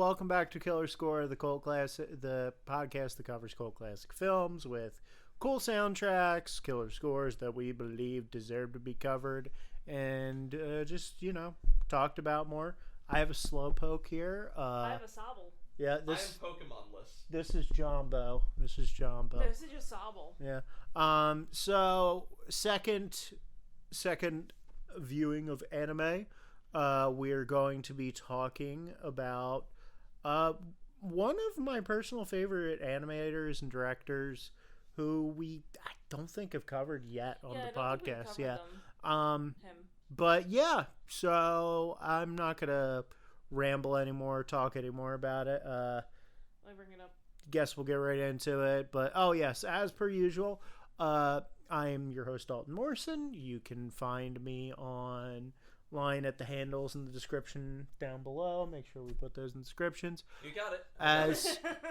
welcome back to Killer Score, the podcast that covers cult classic films with cool soundtracks, killer scores that we believe deserve to be covered, and talked about more. I have a slowpoke here. I have a Sobble. Yeah, I have Pokemon list. This is Jumbo. This is Jumbo. This is just Sobble. Yeah. So second viewing of anime. We're going to be talking about one of my personal favorite animators and directors who I don't think have covered yet on the podcast. Him. But yeah, so I'm not gonna ramble anymore, talk anymore about it. Let me bring it up. Guess we'll get right into it. But oh yes, as per usual, I am your host Daulton Morrison. You can find me online at the handles in the description down below. Make sure we put those in the descriptions. You got it.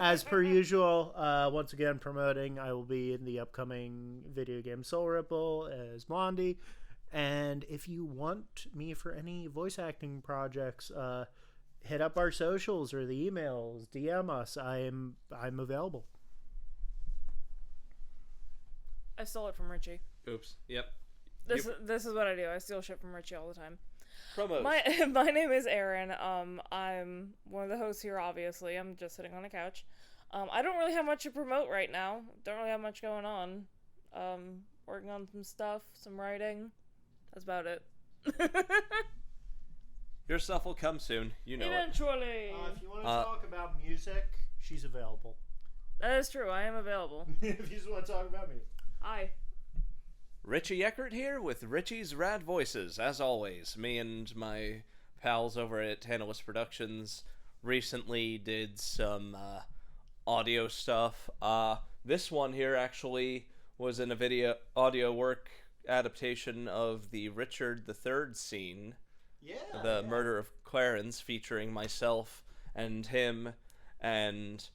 As per usual, once again promoting, I will be in the upcoming video game Soul Ripple as Blondie. And if you want me for any voice acting projects, hit up our socials or the emails, DM us. I'm available. I stole it from Richie. Oops. Yep. This is what I do. I steal shit from Richie all the time. Promos. My name is Erin. I'm one of the hosts here, obviously. I'm just sitting on a couch. I don't really have much to promote right now. Don't really have much going on. Working on some stuff, some writing. That's about it. Your stuff will come soon. You know Eventually. If you want to talk about music, she's available. That is true. I am available. If you just want to talk about me. Hi. Richie Eckert here with Richie's Rad Voices. As always, me and my pals over at Tantalus Productions recently did some audio stuff. This one here actually was in a audio work adaptation of the Richard III scene. The murder of Clarence, featuring myself and him and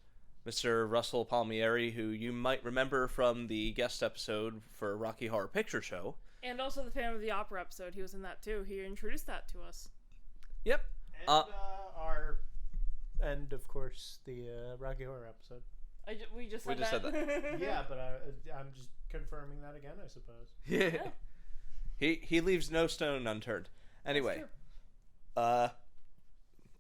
Mr. Russell Palmieri, who you might remember from the guest episode for Rocky Horror Picture Show. And also the Phantom of the Opera episode. He was in that too. He introduced that to us. Yep. And of course the Rocky Horror episode. We just said that. Yeah, but I'm just confirming that again, I suppose. Yeah. He leaves no stone unturned. Anyway, got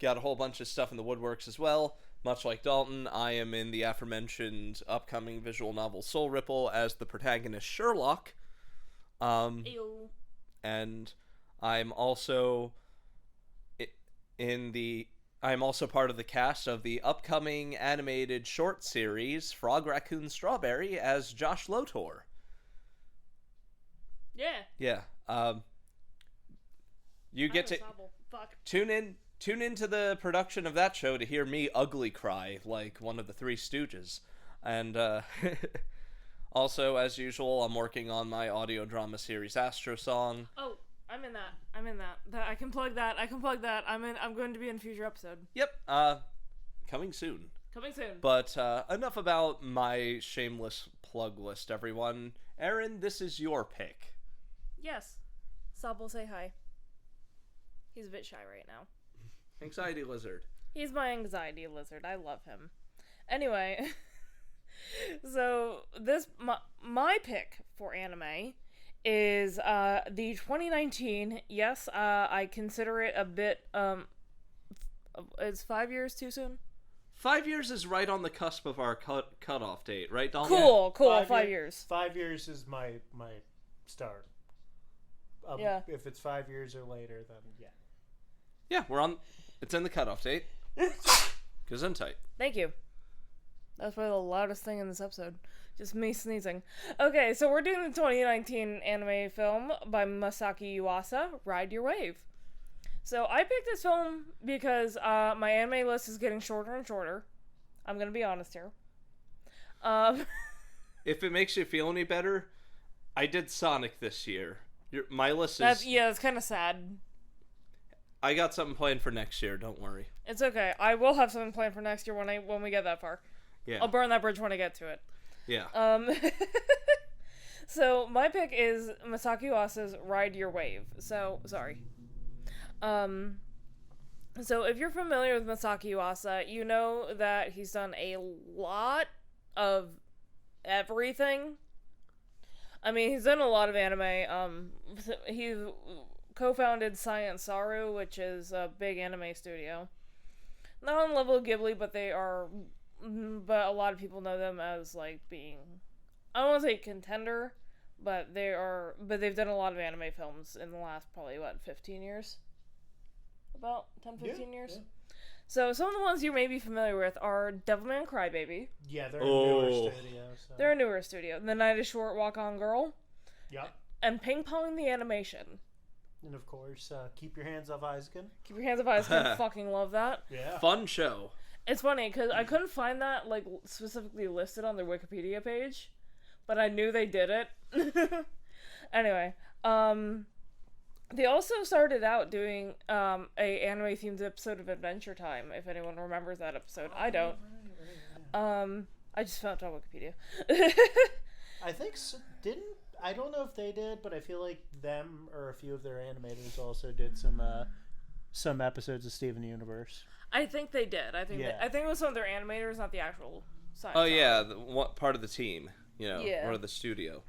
a whole bunch of stuff in the woodworks as well. Much like Daulton, I am in the aforementioned upcoming visual novel Soul Ripple as the protagonist Sherlock. Ew. And I'm also part of the cast of the upcoming animated short series Frog Raccoon Strawberry as Josh Lotor. Yeah. Yeah. You get to tune into the production of that show to hear me ugly cry like one of the Three Stooges. And also, as usual, I'm working on my audio drama series Astro Song. Oh, I'm in that. I can plug that. I'm going to be in a future episode. Yep. Coming soon. But enough about my shameless plug list, everyone. Erin, this is your pick. Yes. Sob will say hi. He's a bit shy right now. Anxiety lizard. He's my anxiety lizard. I love him. Anyway, so my pick for anime is the 2019. Yes, I consider it a bit. Is 5 years too soon? 5 years is right on the cusp of our cutoff date, right, Dalton? Cool. 5 years. 5 years is my start. Yeah. If it's 5 years or later, then yeah. Yeah, it's in the cutoff date. Gesundheit. Thank you. That's probably the loudest thing in this episode. Just me sneezing. Okay, so we're doing the 2019 anime film by Masaaki Yuasa, Ride Your Wave. So I picked this film because my anime list is getting shorter and shorter. I'm going to be honest here. If it makes you feel any better, I did Sonic this year. My list is... That's kind of sad. I got something planned for next year, don't worry. It's okay. I will have something planned for next year when we get that far. Yeah. I'll burn that bridge when I get to it. Yeah. So my pick is Masaaki Yuasa's Ride Your Wave. So, sorry. So if you're familiar with Masaaki Yuasa, you know that he's done a lot of everything. I mean, he's done a lot of anime. He co-founded Science Saru, which is a big anime studio. Not on the level of Ghibli, but but a lot of people know them as, like, being, I don't want to say contender, but they've done a lot of anime films in the last probably, 15 years? About 10, 15 years? Yeah. So some of the ones you may be familiar with are Devilman Crybaby. Yeah, they're a newer studio. So. They're a newer studio. The Night is Short, Walk On Girl. Yep. And Ping Pong the Animation. And of course, Keep Your Hands Off Eizouken. Keep Your Hands Off Eizouken. Fucking love that. Yeah. Fun show. It's funny, because I couldn't find that, like, specifically listed on their Wikipedia page. But I knew they did it. Anyway, they also started out doing a anime-themed episode of Adventure Time, if anyone remembers that episode. I don't. I just found it on Wikipedia. I think so, I don't know if they did, but I feel like them or a few of their animators also did some episodes of Steven Universe. I think they did. I think it was some of their animators, not the actual science. Oh yeah, part of the team, or the studio.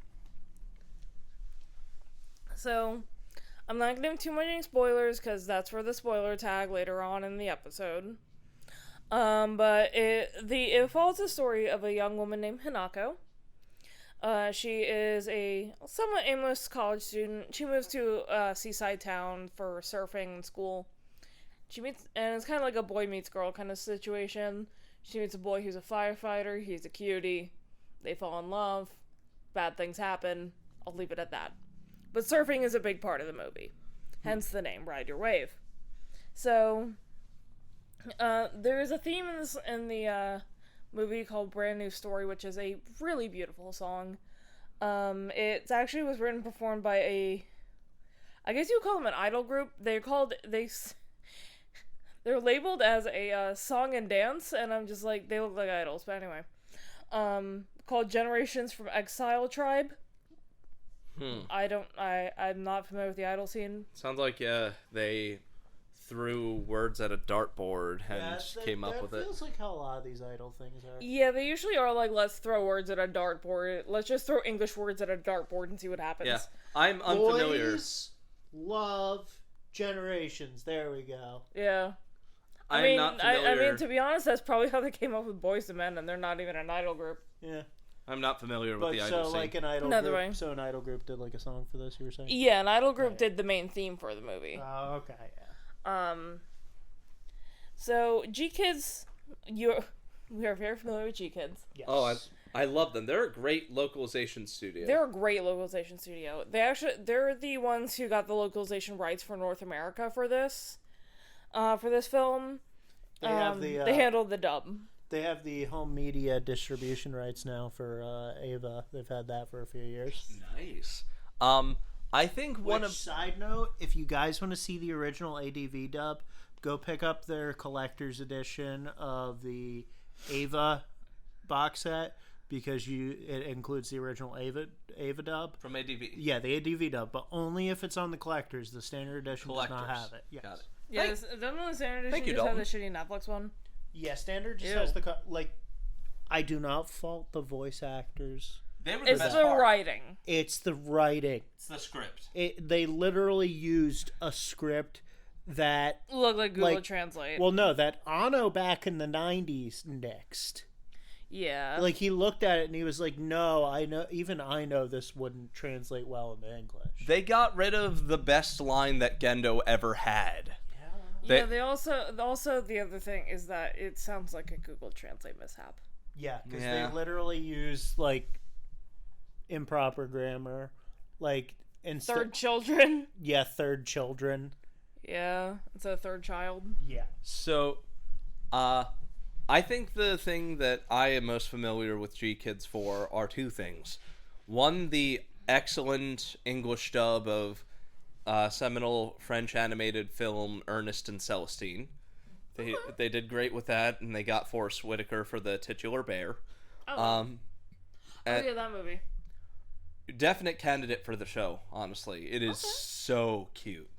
So, I'm not gonna do too many spoilers because that's for the spoiler tag later on in the episode. But it follows the story of a young woman named Hinako. She is a somewhat aimless college student. She moves to a seaside town for surfing in school. And it's kind of like a boy meets girl kind of situation. She meets a boy who's a firefighter. He's a cutie. They fall in love. Bad things happen. I'll leave it at that. But surfing is a big part of the movie. Hence the name, Ride Your Wave. So, there is a theme in the movie called Brand New Story, which is a really beautiful song. It actually was written and performed by I guess you would call them an idol group. They're labeled as a song and dance, and I'm just like, they look like idols. But anyway, called Generations from Exile Tribe. I'm not familiar with the idol scene. Sounds like they threw words at a dartboard and came up with it. That feels like how a lot of these idol things are. Yeah, they usually are like, let's throw words at a dartboard. Let's just throw English words at a dartboard and see what happens. Yeah, I'm unfamiliar. Boys love Generations. There we go. Yeah. I mean, to be honest, that's probably how they came up with Boys to Men, and they're not even an idol group. Yeah. I'm not familiar with the idol scene. Like an idol group. So an idol group did like a song for this, you were saying? Yeah, an idol group did the main theme for the movie. Oh, okay, yeah. So G-Kids, we are very familiar with G-Kids. Yes. Oh, I love them. They're a great localization studio. They're a great localization studio. They're the ones who got the localization rights for North America for this film. They handled the dub. They have the home media distribution rights now for Ava. They've had that for a few years. Nice. I think side note, if you guys want to see the original ADV dub, go pick up their collector's edition of the Ava box set because it includes the original Ava dub from ADV. Yeah, the ADV dub, but only if it's on the collector's. The standard edition does not have it. Yes. Got it. Yeah, doesn't the standard edition just have the shitty Netflix one? Yeah, standard just has I do not fault the voice actors. It's the writing. It's the writing. It's the script. They literally used a script that looked like Google Translate. Well, no, that Anno back in the 90s nixed. Yeah. Like, he looked at it and he was like, no, I know this wouldn't translate well into English. They got rid of the best line that Gendo ever had. They also the other thing is that it sounds like a Google Translate mishap. Yeah, because they literally use like improper grammar, like third children. Yeah, third children. Yeah, it's a third child. Yeah. So, I think the thing that I am most familiar with G-Kids for are two things. One, the excellent English dub of seminal French animated film Ernest and Celestine. They did great with that, and they got Forrest Whitaker for the titular bear. Yeah, that movie. Definite candidate for the show, honestly. It is so cute.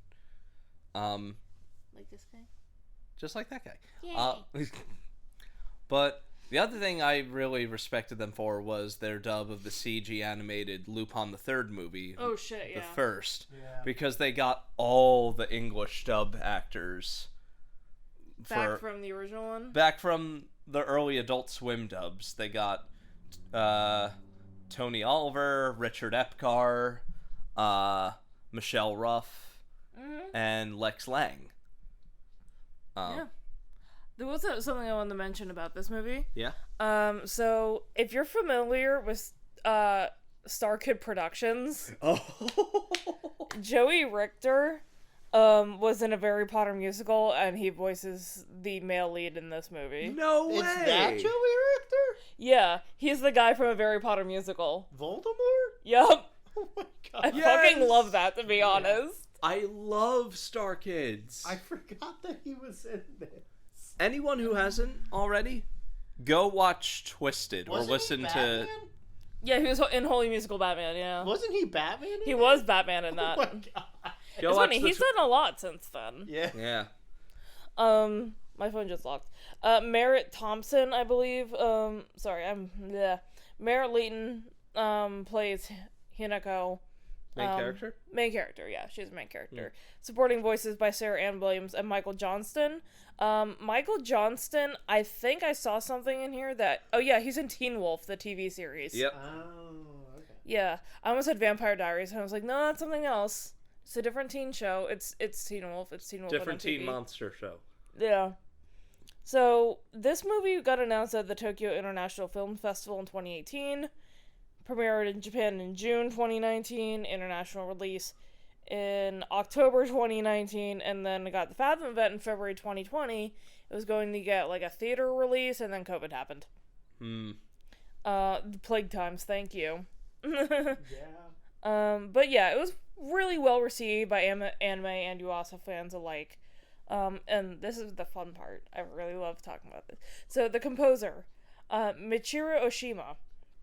Like this guy? just like that guy. But the other thing I really respected them for was their dub of the CG animated Lupin the Third movie. Oh shit, yeah. The first. Yeah. Because they got all the English dub actors. Back from the original one? Back from the early Adult Swim dubs. They got Tony Oliver, Richard Epcar, Michelle Ruff, and Lex Lang. Yeah. There was something I wanted to mention about this movie. Yeah? So, if you're familiar with Star Kid Productions, Joey Richter was in a Harry Potter musical, and he voices the male lead in this movie. No way! It's that Joey Richter? Yeah, he's the guy from a Harry Potter musical. Voldemort? Yup. Oh my god. I fucking love that, to be honest. I love Star Kids. I forgot that he was in this. Anyone who hasn't already, go watch Twisted or Wasn't listen he to... Batman? Yeah, he was in Holy Musical Batman, yeah. Wasn't he Batman in He that? was Batman in that. Oh my god. Go It's watch funny, the he's done a lot since then. Yeah. Yeah. My phone just locked. Merritt Thompson, I believe. Merritt Leighton, plays Hinako. Main character? Main character, yeah. She's a main character. Supporting voices by Sarah Ann Williams and Michael Johnston. Michael Johnston, I think I saw something in here that... Oh, yeah, he's in Teen Wolf, the TV series. Yep. Oh, okay. Yeah. I almost said Vampire Diaries, and I was like, no, that's something else. It's a different teen show. It's Teen Wolf. It's Teen Wolf Different on MTV. teen monster show. Yeah. So, this movie got announced at the Tokyo International Film Festival in 2018. Premiered in Japan in June 2019. International release in October 2019. And then it got the Fathom event in February 2020. It was going to get, like, a theater release, and then COVID happened. The plague times, thank you. Yeah. But yeah, it was really well received by anime and Yuasa fans alike. And this is the fun part. I really love talking about this. So the composer, Michiru Oshima.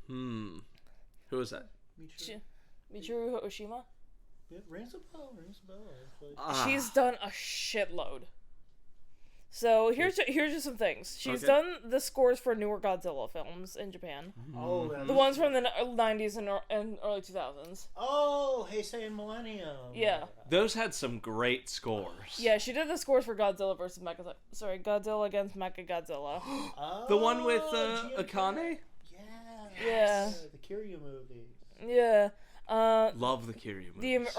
Who is that? Michiru Oshima? Yeah, rings a bell. Actually. She's done a shitload. So here's just some things. She's Okay. done the scores for newer Godzilla films in Japan. Oh, The ones from the 90s and early 2000s. Oh, Heisei and Millennium. Yeah. Those had some great scores. Yeah, she did the scores for Godzilla Godzilla against Mechagodzilla. Oh, The one with Gio Akane? Yeah. The Kiryu movies. Yeah. Love the Kiryu The movies.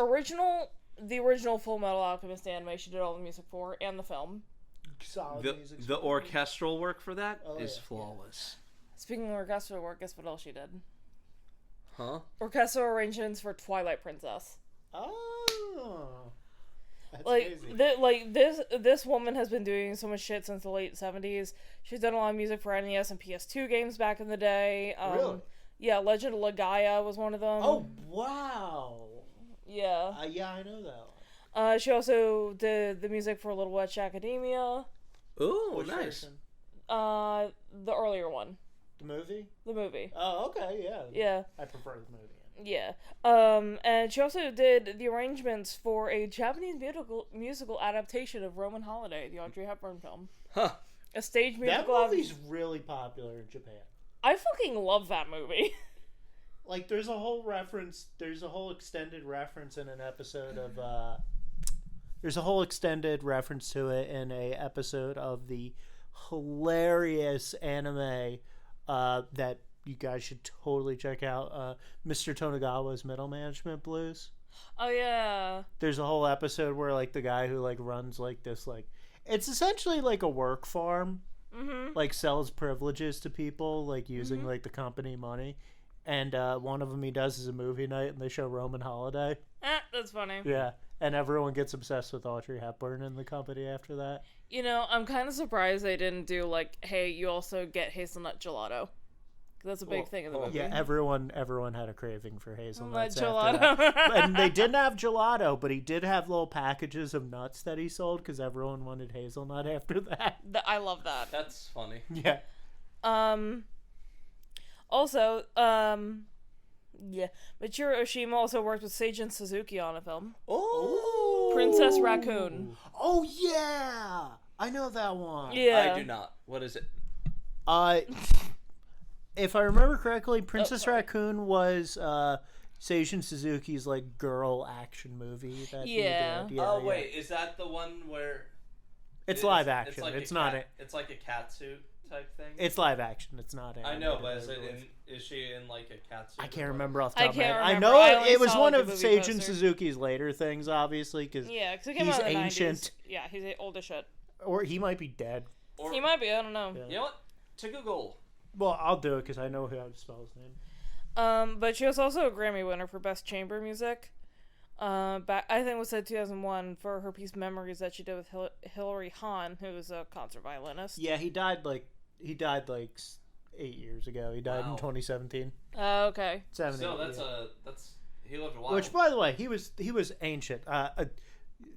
original Full Metal Alchemist anime she did all the music for, and the film. Solid music The score. orchestral work for that is yeah. flawless. Speaking of orchestral work, guess what else she did? Huh? Orchestral arrangements for Twilight Princess. Oh. That's Like, crazy. this woman has been doing so much shit since the late 70s. She's done a lot of music for NES and PS2 games back in the day. Really? Yeah, Legend of Legaia was one of them. Oh, wow. Yeah. Yeah, I know that one. She also did the music for Little Witch Academia. Ooh, Which nice. version? The earlier one. The movie? The movie. Oh, okay, yeah. Yeah. I prefer the movie. Yeah. And she also did the arrangements for a Japanese musical adaptation of Roman Holiday, the Audrey Hepburn film. Huh. A stage That musical. movie's really popular in Japan. I fucking love that movie. Like, there's a whole extended reference in an episode of, there's a whole extended reference to it in a episode of the hilarious anime, that you guys should totally check out, Mr. Tonagawa's Middle Management Blues. Oh, yeah. There's a whole episode where, like, the guy who, like, runs, like, this, like, it's essentially like a work farm, like, sells privileges to people, like, using, like, the company money. And one of them he does is a movie night, and they show Roman Holiday. That's funny. Yeah, and everyone gets obsessed with Audrey Hepburn in the company after that. You know, I'm kind of surprised they didn't do, like, hey, you also get hazelnut gelato. That's a big thing in the movie. Yeah, everyone had a craving for hazelnuts Gelato. after that. And they didn't have gelato, but he did have little packages of nuts that he sold because everyone wanted hazelnut after that. I love that. That's funny. Yeah. Also, yeah, Michiru Oshima also worked with Seijun Suzuki on a film. Oh, Princess Raccoon. Oh, yeah! I know that one. Yeah. I do not. What is it? If I remember correctly, Princess sorry. Raccoon was Seijun Suzuki's like girl action movie that Yeah. he did. Oh wait, is that the one where It's live action. Like It's not it. It's like a catsuit type thing. It's live action. It's not it. I know, but is she in like a catsuit? I can't remember off the top of my head. can't I remember. know I only it was saw, one like, of the movie Seijun poster. Suzuki's later things, obviously, because Yeah, because it came he's out in the ancient. 90s. Yeah, he's old as shit. or he might be dead. Or, He might be, I don't know. Yeah. you know what? To Google. Well, I'll do it because I know how to spell his name. But she was also a Grammy winner for Best Chamber Music. Back I think it was in 2001 for her piece "Memories" that she did with Hilary Hahn, who was a concert violinist. Yeah, he died like 8 years ago. He died in Wow. 2017. Oh, okay. 7, So 8, that's he lived a while. Which, by the way, he was ancient.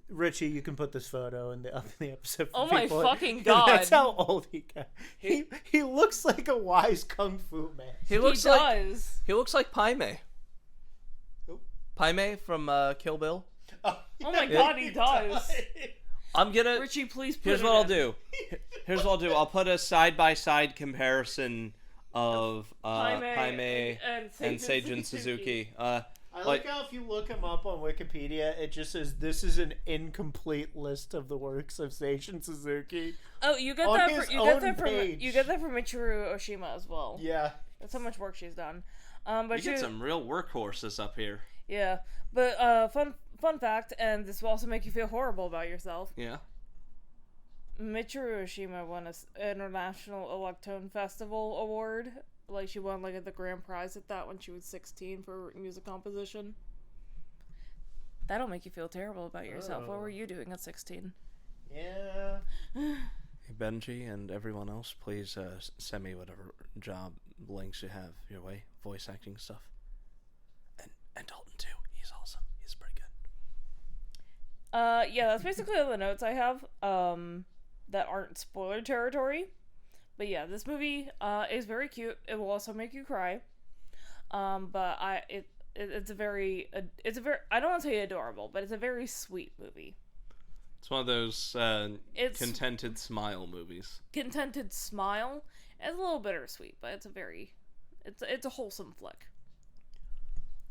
Richie, you can put this photo in the episode. For Oh my people. fucking God. That's how old he got. He looks like a wise kung fu man. he looks he like does. he looks like Pai Mei. Who? Pai Mei from Kill Bill. Oh my God, he does. I'm gonna. Richie, please put Here's it what I'll in. do. Here's what I'll do. I'll put a side-by-side comparison of Pai Mei and Seijun Suzuki. I like how if you look him up on Wikipedia, it just says this is an incomplete list of the works of Seijun Suzuki. Oh, you get On that. his You get own that from page. Michiru Oshima as well. Yeah. That's how much work she's done. But you get some real workhorses up here. Yeah, but fun fact, and this will also make you feel horrible about yourself. Yeah. Michiru Oshima won an International Electone Festival award. Like, she won, like, the grand prize at that when she was 16 for music composition. That'll make you feel terrible about yourself. What were you doing at 16? Yeah. Hey, Benji and everyone else, please send me whatever job links you have your way. Voice acting stuff. And Daulton too. He's awesome. He's pretty good. Yeah, that's basically all the notes I have, that aren't spoiler territory. But yeah, this movie, is very cute. It will also make you cry. But it's a very, I don't want to say adorable, but it's a very sweet movie. It's one of those It's contented smile movies. contented smile. It's a little bittersweet, but it's a wholesome flick.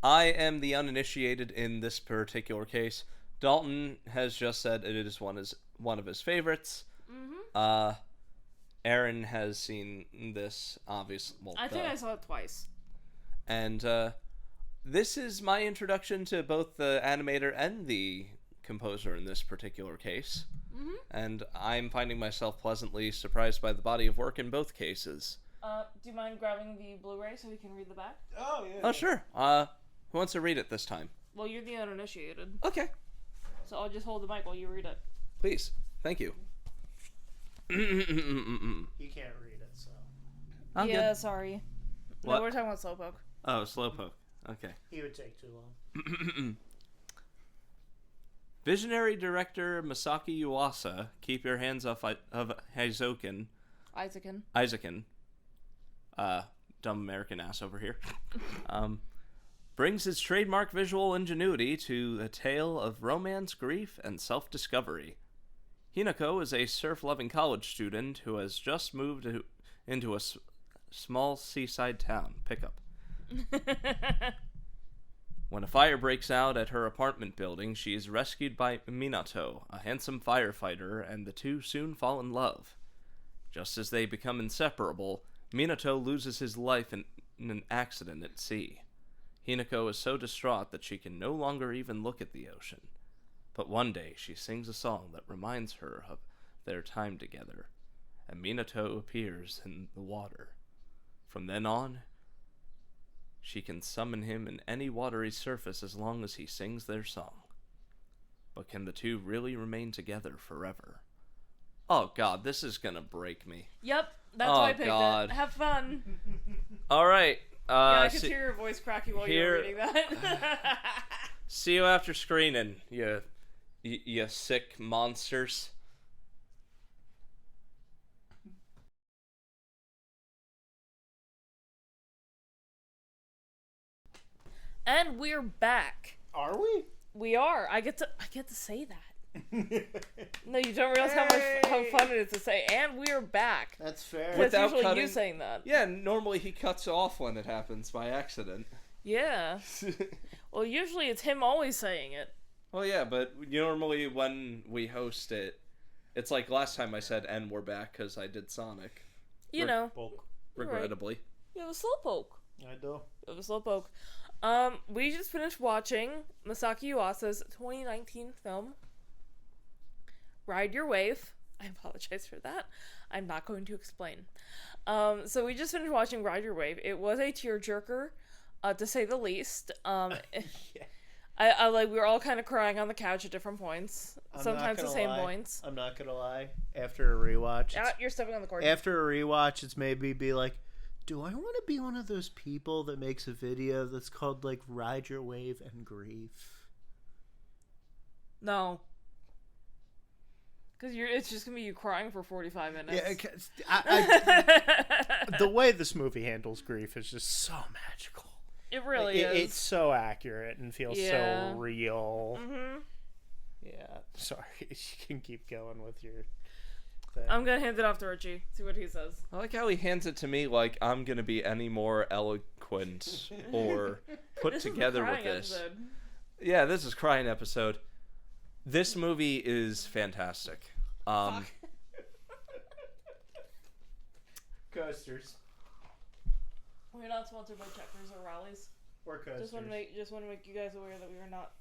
I am the uninitiated in this particular case. Daulton has just said it is one of his favorites. Mm-hmm. Erin has seen this, obviously. Well, I think I saw it twice. And this is my introduction to both the animator and the composer in this particular case. Mm-hmm. And I'm finding myself pleasantly surprised by the body of work in both cases. Do you mind grabbing the Blu-ray so we can read the back? Oh, yeah. Oh, sure. Who wants to read it this time? Well, you're the uninitiated, Okay. so I'll just hold the mic while you read it. Please. Thank you. He can't read it, so. I'm yeah, good. sorry. What? No, we're talking about Slowpoke. Oh, Slowpoke. Okay. He would take too long. Visionary director Masaaki Yuasa, keep your hands off of Heizoken. Isaacin. Dumb American ass over here. Brings his trademark visual ingenuity to a tale of romance, grief, and self-discovery. Hinako is a surf-loving college student who has just moved into a small seaside town. Pickup. When a fire breaks out at her apartment building, she is rescued by Minato, a handsome firefighter, and the two soon fall in love. Just as they become inseparable, Minato loses his life in an accident at sea. Hinako is so distraught that she can no longer even look at the ocean. But one day she sings a song that reminds her of their time together, and Minato appears in the water. From then on, she can summon him in any watery surface as long as he sings their song. But can the two really remain together forever? Oh god, this is gonna break me. Yep, that's Oh, why I picked God. it. Have fun. Alright, Yeah, I could hear your voice cracking while you were here- reading that. see you after screening, you sick monsters. And we're back. Are we? We are. I get to say that. No, you don't realize how fun it is to say, and we're back. That's fair. That's Without usually cutting... you saying that. Yeah, normally he cuts off when it happens by accident. Yeah. Well, usually it's him always saying it. Well, yeah, but normally when we host it, it's like last time I said, and we're back because I did Sonic. You know. Regrettably. Right. You have a slowpoke. I do. You have a slowpoke. We just finished watching Masaaki Yuasa's 2019 film, Ride Your Wave. I apologize for that. I'm not going to explain. So we just finished watching Ride Your Wave. It was a tearjerker, to say the least. Yeah. I like, we were all kind of crying on the couch at different points. Sometimes the same points. I'm not gonna lie. After a rewatch, You're stepping on the cord. After a rewatch, it's made me be like, do I want to be one of those people that makes a video that's called like Ride Your Wave and Grief? No. Because it's just gonna be you crying for 45 minutes. Yeah, the way this movie handles grief is just so magical. It really is. It's so accurate and feels so real. Mm-hmm. Yeah. Sorry, you can keep going with your thing. I'm gonna hand it off to Richie. See what he says. I like how he hands it to me like I'm gonna be any more eloquent or put together with this. Episode. Yeah, this is crying episode. This movie is fantastic. Coasters. We're not sponsored by Checkers or Rallies. Or coasters. Just want to make you guys aware that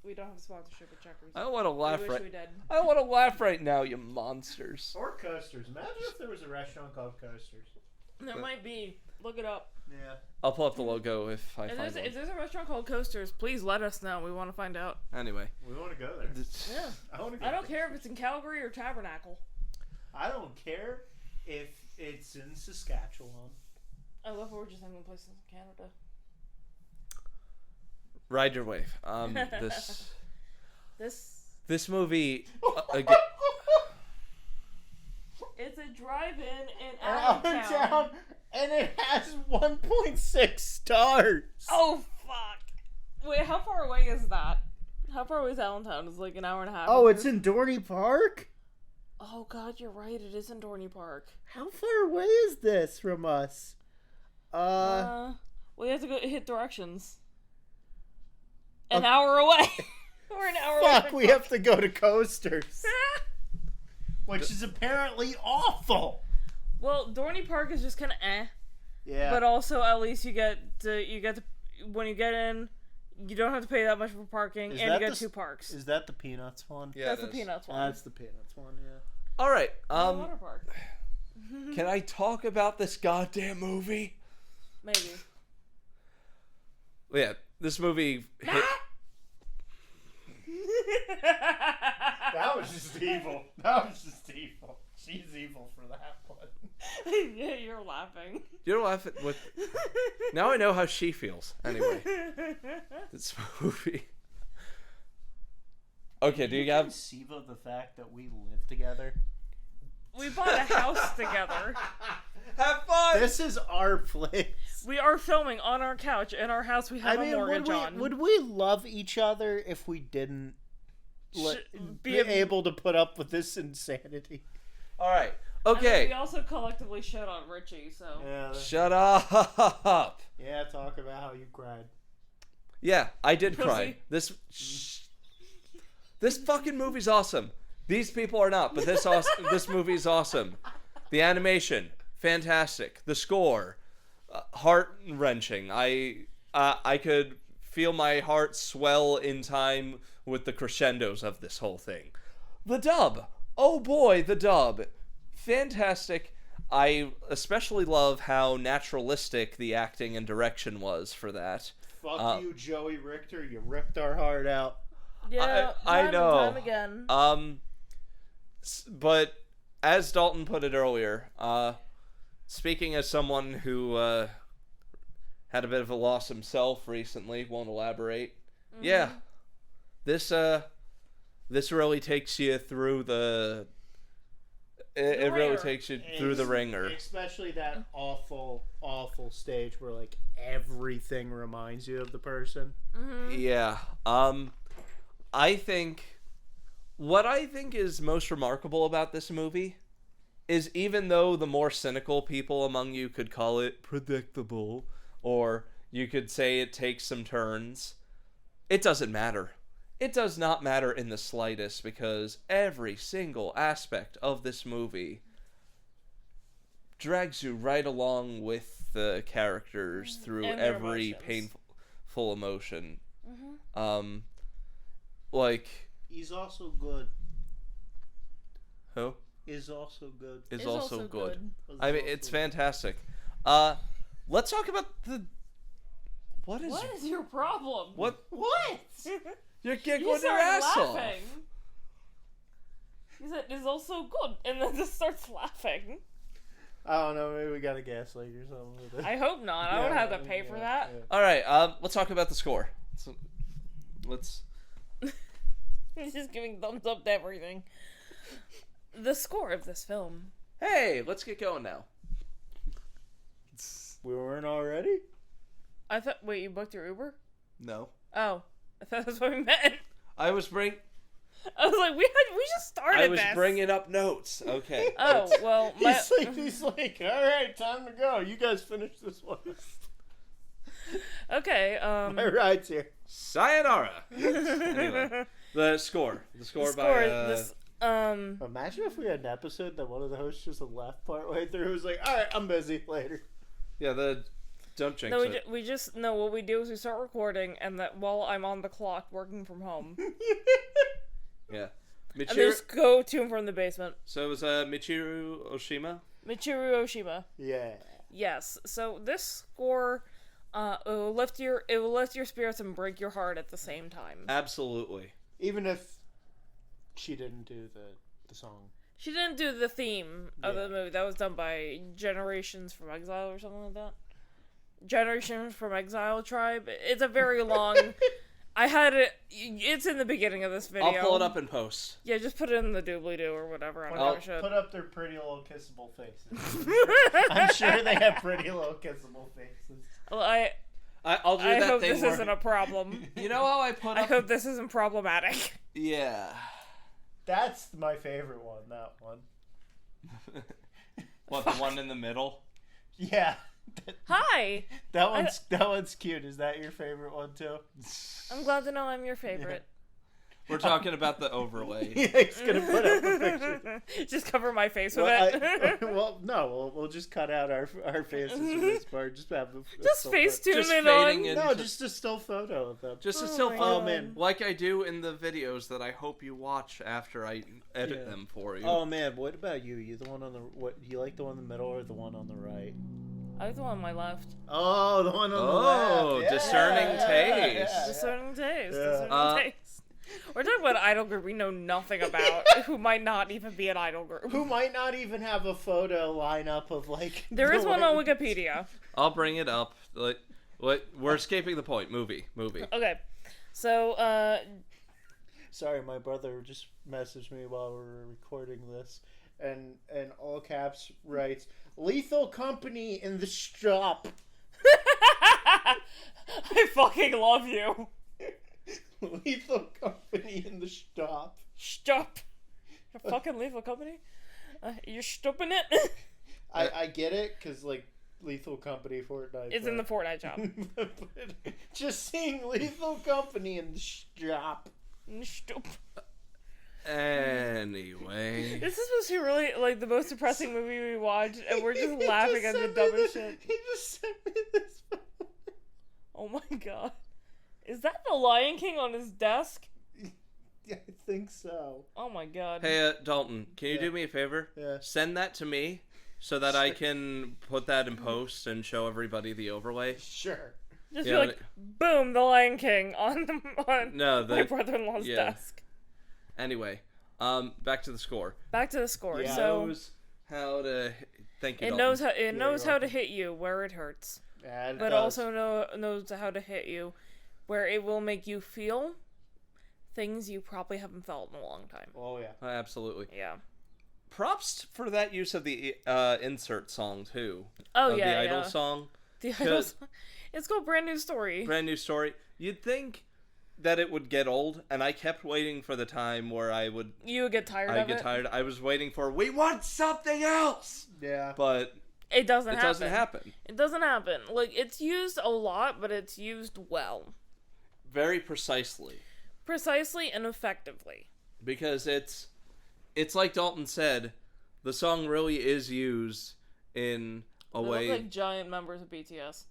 we don't have a sponsorship with Checkers. I don't want to laugh we wish we did. I don't want to laugh right now, you monsters. Or Coasters. Imagine if there was a restaurant called Coasters. There might be. Look it up. Yeah. I'll pull up the logo if I find one. If there's a restaurant called Coasters, please let us know. We want to find out. Anyway. We want to go there. Yeah. I don't care if it's in Calgary or Tabernacle. I don't care if it's in Saskatchewan. I love how we're just naming places in Canada. Ride Your Wave. This movie. It's a drive-in in Allentown, and it has 1.6 stars. Oh fuck! Wait, how far away is that? How far away is Allentown? It's like an hour and a half. Oh, it's in Dorney Park? Oh god, you're right. It is in Dorney Park. How far away is this from us? Well, you have to go hit directions. An hour away. We're an hour away. Fuck, we have to go to Coasters. Which is apparently awful. Well, Dorney Park is just kind of Yeah. But also, at least you get to when you get in, you don't have to pay that much for parking, and you get 2 parks. Is that the Peanuts one? Yeah, that's the Peanuts one. That's the Peanuts one. Yeah. All right. Water park. Can I talk about this goddamn movie? Maybe. Yeah, this movie hit. That was just evil. That was just evil. She's evil for that one. Yeah, you're laughing. You don't laugh at what. Now I know how she feels. Anyway, this movie. Okay, do you have conceive of the fact that we live together? We bought a house together. Have fun. This is our place. We are filming on our couch in our house. We have a mortgage on. Would we love each other if we didn't be able to put up with this insanity? All right. Okay. We also collectively shut on Richie, so. Yeah, Shut up. Yeah, talk about how you cried. Yeah, I did Pussy. cry. This fucking movie's awesome. These people are not, but this movie's awesome. The animation, fantastic. The score, heart-wrenching. I could feel my heart swell in time with the crescendos of this whole thing. The dub. Oh boy, the dub. Fantastic. I especially love how naturalistic the acting and direction was for that. Fuck you, Joey Richter. You ripped our heart out. Yeah, I know. Time again. But as Daulton put it earlier, speaking as someone who had a bit of a loss himself recently, won't elaborate. Mm-hmm. Yeah, this really takes you through the. It really takes you through the ringer. Especially that awful, awful stage where like everything reminds you of the person. Mm-hmm. Yeah. I think What I think is most remarkable about this movie is even though the more cynical people among you could call it predictable, or you could say it takes some turns, it doesn't matter. It does not matter in the slightest, because every single aspect of this movie drags you right along with the characters through And their every emotions. painful emotion. Mm-hmm. Like, He's also good. who Is also good. is It's also good. I mean, Also it's good. fantastic. Let's talk about the... What is your problem? What? What? You're You giggling your started ass off. laughing. He said, "It's also good," and then just starts laughing. I don't know. Maybe we got a gaslight or something with it. I hope not. I don't have to pay for that. Yeah. All right, let's talk about the score. Let's... He's just giving thumbs up to everything. The score of this film. Hey, let's get going now. We weren't already? I thought. Wait, you booked your Uber? No. Oh, I thought that's what we meant. I was I was like, we just started this. bringing up notes. Okay. Oh well, He's like, all right, time to go. You guys finish this one. okay. My ride's here. Sayonara. Anyway, the score. The score by... this. Imagine if we had an episode that one of the hosts just left part way through. It was like, all right, I'm busy later. Yeah, don't jinx No, it. we just no. What we do is we start recording, and that while I'm on the clock working from home, Yeah. and just go to and from the basement. So it was Michiru Oshima? Michiru Oshima. Yeah. Yes. So this score, it will lift your spirits and break your heart at the same time. Absolutely. Even if she didn't do the song. She didn't do the theme of the movie. That was done by Generations from Exile or something like that. Generations from Exile Tribe. It's a very long... I had it... It's in the beginning of this video. I'll pull it up in post. Yeah, just put it in the doobly-doo or whatever. I don't know. Should. Put up their pretty little kissable faces. I'm sure they have pretty little kissable faces. Well, I'll do I that hope thing this where... isn't a problem. You know how I put I up... hope this isn't problematic. Yeah. That's my favorite one, that one. What, the one in the middle? Yeah. Hi! That one's cute. Is that your favorite one too? I'm glad to know I'm your favorite. We're talking about the overlay. Yeah, he's gonna put up a picture. Just cover my face with Well, it. we'll just cut out our faces for this part. Just have a Just still face photo. tune Just it fading on. in. No, just a still photo of them. Just a Oh still my photo. Oh man. Like I do in the videos that I hope you watch after I edit Yeah. them for you. Oh man, what about you? You the one on the you like the one in the middle or the one on the right? I like the one on my left. Oh, the one on the left. Oh, Yeah, discerning yeah, taste. yeah. Discerning taste. Yeah. Discerning taste. We're talking about an idol group we know nothing about, who might not even be an idol group. Who might not even have a photo lineup of like. There is the one way- on Wikipedia. I'll bring it up. Like, what? We're escaping the point. Movie. Okay. So, Sorry, my brother just messaged me while we were recording this, and all caps writes "Lethal Company in the shop." I fucking love you. Lethal Company in the shop. Stop. Your fucking Lethal Company? You're stopping it? I get it, because, like, Lethal Company Fortnite. It's in the Fortnite shop. But just seeing Lethal Company in the shop. Stop. Anyway. This is supposed to be really, like, the most depressing movie we watched, and we're just He laughing just at the sent me dumbest the- shit. He just sent me this. Oh my god. Is that the Lion King on his desk? Yeah, I think so. Oh my god. Hey, Dalton, can you Yeah. do me a favor? Yeah. Send that to me so that I can put that in post and show everybody the overlay. Sure. Just Yeah, be like, boom, the Lion King on No, my brother-in-law's yeah. desk. Anyway, back to the score. Back to the score. Yeah. So Knows how to... Thank you, it Dalton. knows how you're how to welcome. hit you where it hurts, Yeah, it but does. also knows how to hit you where it will make you feel things you probably haven't felt in a long time. Oh yeah. Absolutely. Yeah. Props for that use of the insert song, too. Oh of yeah. the Idol yeah. song. The Idol. It's called Brand New Story. Brand new story. You'd think that it would get old, and I kept waiting for the time where You would get tired of it? I'd get tired. I was waiting for, we want something else! Yeah. But it doesn't happen. It doesn't happen. Like, it's used a lot, but it's used well. Very precisely. Precisely and effectively. Because it's like Daulton said, the song really is used in a They way... look like giant members of BTS.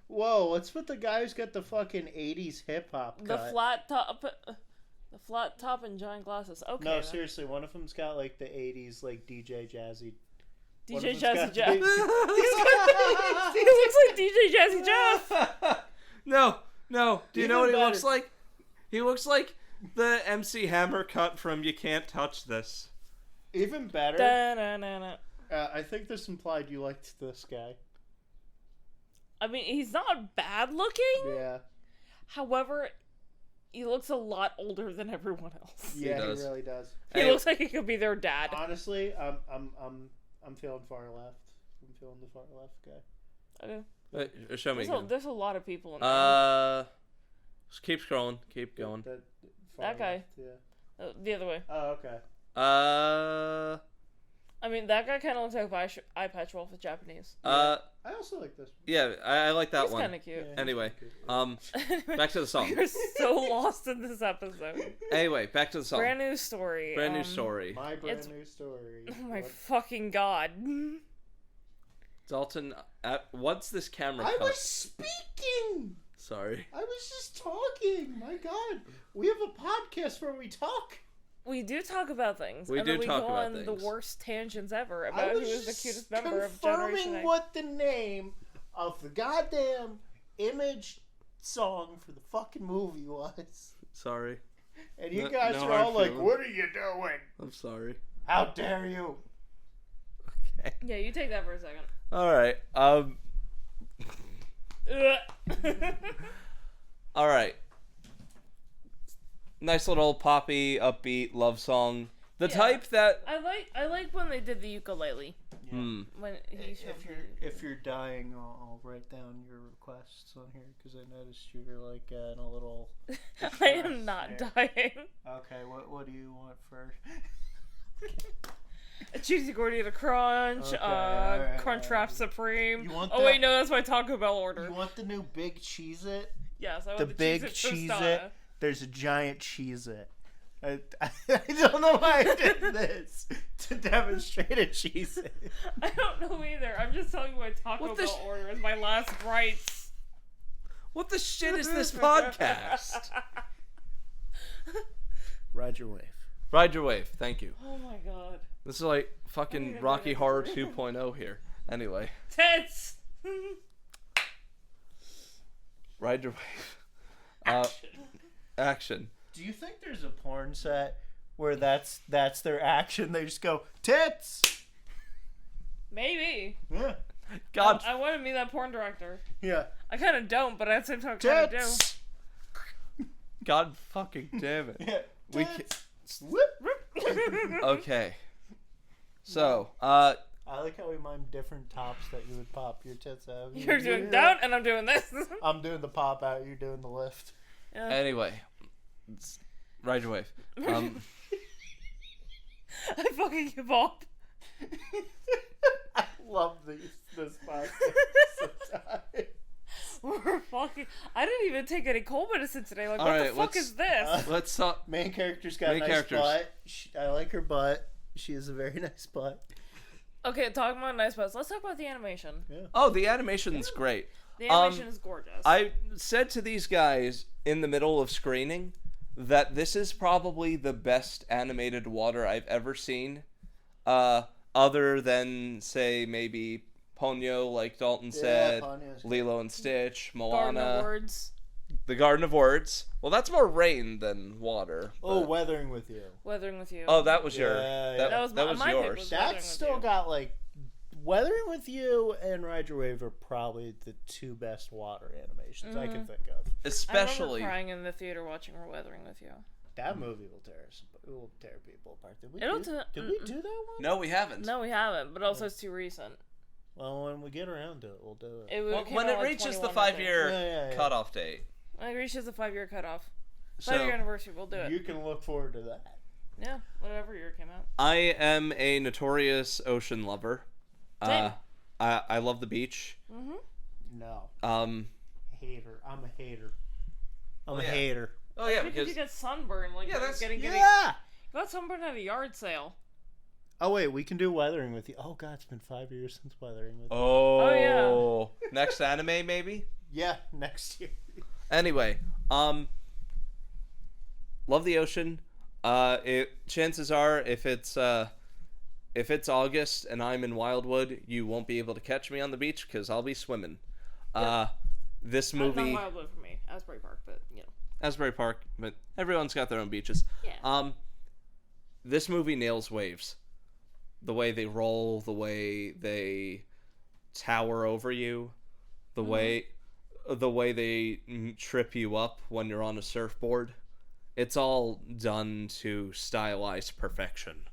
Whoa, what's with the guy who's got the fucking 80s hip-hop The cut? flat top and giant glasses. Okay. No, then. seriously, one of them's got, like, the 80s, like, DJ Jazzy... DJ Jazzy Jeff. He looks like DJ Jazzy Jeff. No. Do you know what he better. looks like? He looks like the MC Hammer cut from You Can't Touch This. Even better, Da-na-na-na. I think this implied you liked this guy. I mean, he's not bad looking. Yeah. However, he looks a lot older than everyone else. Yeah, he does. really does. He looks like he could be their dad. Honestly, I'm feeling far left. I'm feeling the far left guy. Okay. Show me again. There's a lot of people in there. Just keep scrolling. Keep going. That guy. Left, yeah. The other way. Oh, okay. I mean, that guy kind of looks like Eye Patch Wolf with Japanese. I also like this one. Yeah, I like that He's one. kind of cute. Yeah. Anyway, Anyway, back to the song. You're so lost in this episode. Anyway, back to the song. Brand new story. Brand new story. My brand new story. Oh my What- fucking god. Daulton, what's this camera I cut? was speaking. Sorry. I was just talking. My God, we have a podcast where we talk. We do talk about things. We and do then we talk go about on things. the worst tangents ever I about who was is the just cutest member of Generation confirming A. what the name of the goddamn image song for the fucking movie was. Sorry. And you No- guys no are all hard like, feelings. "What are you doing? I'm sorry. How dare you?" Okay. Yeah, you take that for a second. All right. All right. Nice little poppy, upbeat love song. The Yeah. type that. I like when they did the ukulele. Hmm. When he showed If you're dying, I'll write down your requests on here because I noticed you're like in a little. I am not there. dying. Okay, what do you want first? A cheesy gordita crunch, Okay, alright, crunch wrap supreme. You want Oh the- wait, no, that's my Taco Bell order. You want the new Big Cheez-It? Yes, I want The the Big Cheez-It Cheez-It. tostada. There's a giant Cheez-It. I don't know why I did this to demonstrate a Cheez-It. I don't know either. I'm just telling you my Taco What the Bell order is my last rights. What the shit is this podcast? Ride your wave. Ride your wave. Thank you. Oh my god. This is like fucking Rocky Horror 2.0 here. Anyway, Tits! ride your wave. Action. Do you think there's a porn set where that's their action? They just go tits. Maybe. Yeah. God. I want to be that porn director. Yeah. I kind of don't, but at the same time, I kind of do. Tits. God fucking damn it. Yeah. We Tits. Whip. Okay. So, I like how we mime different tops that you would pop your tits out. You're doing down, and I'm doing this. I'm doing the pop out. You're doing the lift. Yeah. anyway. Ride your wave. I fucking give up. I love this podcast sometimes. We're fucking. I didn't even take any cold medicine today. Like, All what right, the fuck let's- is this? Let's talk. Main character's got a Main nice characters. butt. I like her butt. She has a very nice butt. Okay, talking about nice butts. Let's talk about the animation. Oh, the animation's great. The animation is gorgeous. I said to these guys in the middle of screening that this is probably the best animated water I've ever seen. Other than, say, maybe Ponyo, like Daulton said, Ponyo's good. Lilo and Stitch, Garden of Moana, Words. The Garden of Words. Well, that's more rain than water. Oh, but- Weathering with You. Weathering with You. Oh, that was your. Yeah, That, yeah. was that my- was my pick yours. was- Weathering That's with still You. got like Weathering with You and Ride Your Wave are probably the two best water animations I can think of. I remember Especially. crying in the theater watching Weathering with You. That movie will tear us. It will tear people apart. Did we It'll do, te- did we do that one? No, we haven't. No, we haven't. But also, it's too recent. Well, when we get around to it, we'll do it. It Well, came when out it like reaches the 21, I think. 5-year Yeah. cutoff date. I agree. She has a 5-year cutoff. 5-year So anniversary. We'll do it. You can look forward to that. Yeah, whatever year it came out. I am a notorious ocean lover. Same. I love the beach. No. Hater. I'm a hater. I'm Oh, a yeah. hater. Oh yeah, because you get sunburned. Like, Yeah, that's- getting. Yeah! You got sunburned at a yard sale. Oh, wait, we can do weathering with you. Oh, God, it's been 5 years since weathering with you. Oh yeah. Next anime maybe. Yeah, next year. Anyway, love the ocean. Chances are, if it's August and I'm in Wildwood, you won't be able to catch me on the beach because I'll be swimming. This movie, Not Wildwood for me. Asbury Park, but Asbury Park, but everyone's got their own beaches. Yeah. This movie nails waves. The way they roll, the way they tower over you, the way they trip you up when you're on a surfboard. It's all done to stylized perfection.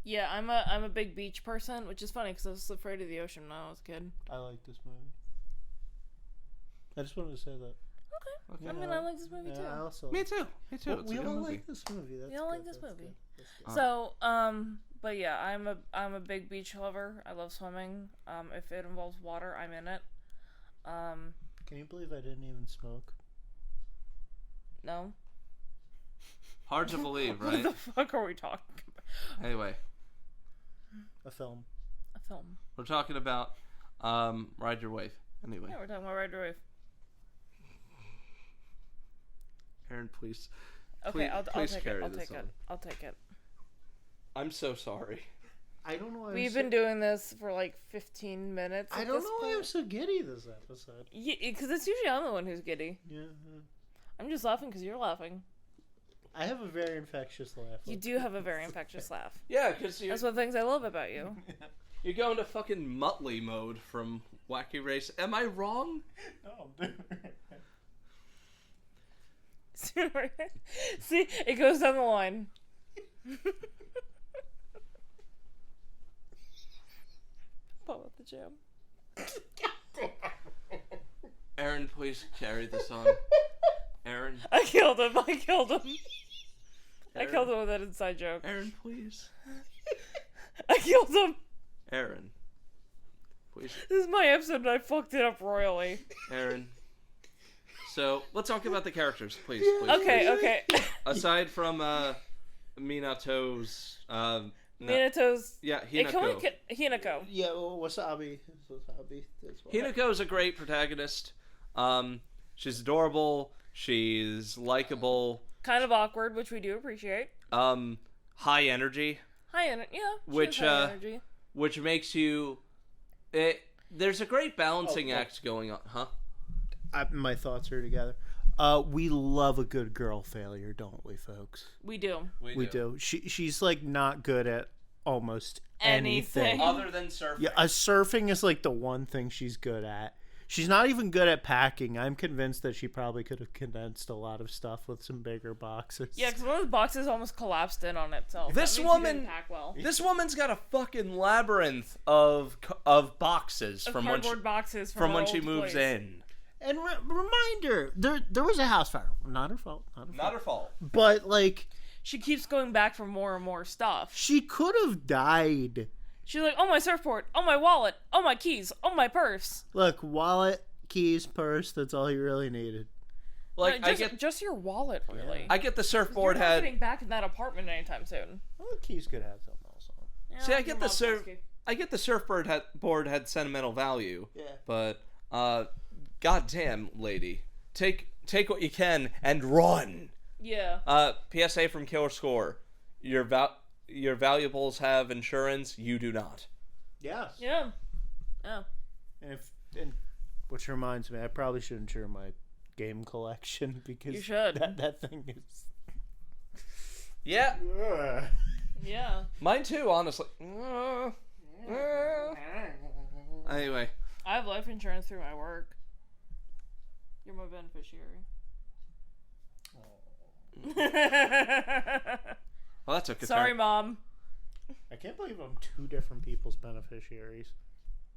Yeah, I'm a big beach person, which is funny because I was afraid of the ocean when I was a kid. I like this movie. I just wanted to say that. Okay. I mean, I like this movie too. I also Me too. Me too. Well, It's we a good all movie. like this movie. That's We all good, like this that's movie. good, that's good. So, but yeah, I'm a big beach lover. I love swimming. If it involves water, I'm in it. Can you believe I didn't even smoke? No. Hard to believe, What right? the fuck are we talking about? Anyway, A film. A film. we're talking about Ride Your Wave. Anyway, Yeah, we're talking about Ride Your Wave. Erin, please. Okay, I'll please take carry it. I'll this take it. on. I'll take it. I'm so sorry. I don't know why We've been doing this for like 15 minutes. I at don't this know why point. I'm so giddy this episode. Yeah, because it's usually I'm the one who's giddy. Yeah. I'm just laughing because you're laughing. I have a very infectious laugh. You do have a very infectious laugh. Yeah, because That's one of the things I love about you. you go into fucking Muttley mode from Wacky Race. Am I wrong? No, dude. See, it goes down the line. Pop up the jam. Erin, please carry this on. Erin. I killed him. I killed him Erin. with that inside joke. Erin, please. I killed him. Erin. Please. This is my episode and I fucked it up royally. Erin. So, let's talk about the characters, please. Okay, okay. Aside from Minato's... Minato's... Yeah, Hinako. Hinako. Yeah, well, wasabi. Wasabi. That's why. Hinako's a great protagonist. She's adorable. She's likable. Kind of awkward, which we do appreciate. High energy. High energy. Yeah, she Which, has high energy. Which makes you... there's a great balancing act going on. Huh? My thoughts are together. We love a good girl failure, don't we, folks? We do. We do. She's like not good at almost anything. Other than surfing. Yeah, surfing is like the one thing she's good at. She's not even good at packing. I'm convinced that she probably could have condensed a lot of stuff with some bigger boxes. Yeah, because one of the boxes almost collapsed in on itself. This That means she woman- didn't pack well. This woman's got a fucking labyrinth of boxes Of from when cardboard boxes from her when she old moves place. in. And reminder, there was a house fire. Not her fault. Not her fault. But like, She keeps going back for more and more stuff. she could have died. She's like, oh, my surfboard, oh, my wallet, oh, my keys, oh, my purse. Look, wallet, keys, purse. That's all you really needed. Like Just your wallet, really. I get the You're surfboard not had. getting back in that apartment anytime soon. Well, the keys could have something else on. Yeah, See, I your get the mom's key. I get the surfboard board had sentimental value. Yeah. But goddamn, lady, take what you can and run. Yeah. PSA from Killer Score: your valuables have insurance. You do not. Yes. Yeah. Yeah. And which reminds me, I probably should insure my game collection because You should. That thing is. Yeah, Yeah. mine too. Honestly. Anyway, I have life insurance through my work. You're my beneficiary. well, that took a Sorry, turn. Mom. I can't believe I'm two different people's beneficiaries.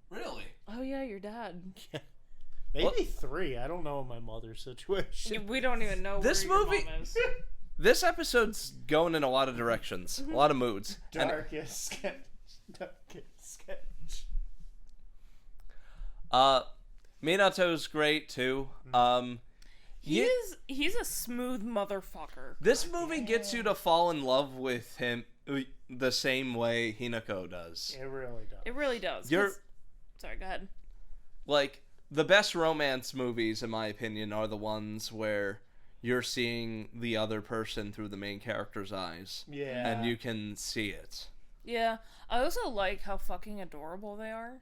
Really? Oh, yeah, your dad. Yeah. Maybe 3. I don't know my mother's situation. We don't even know This where movie- your mom is. This episode's going in a lot of directions, a lot of moods. And, Darkest sketch. Minato's great too. He's a smooth motherfucker. This movie gets you to fall in love with him the same way Hinako does. It really does. It really does. You're Sorry, go ahead. like the best romance movies, in my opinion, are the ones where you're seeing the other person through the main character's eyes. Yeah. And you can see it. Yeah, I also like how fucking adorable they are.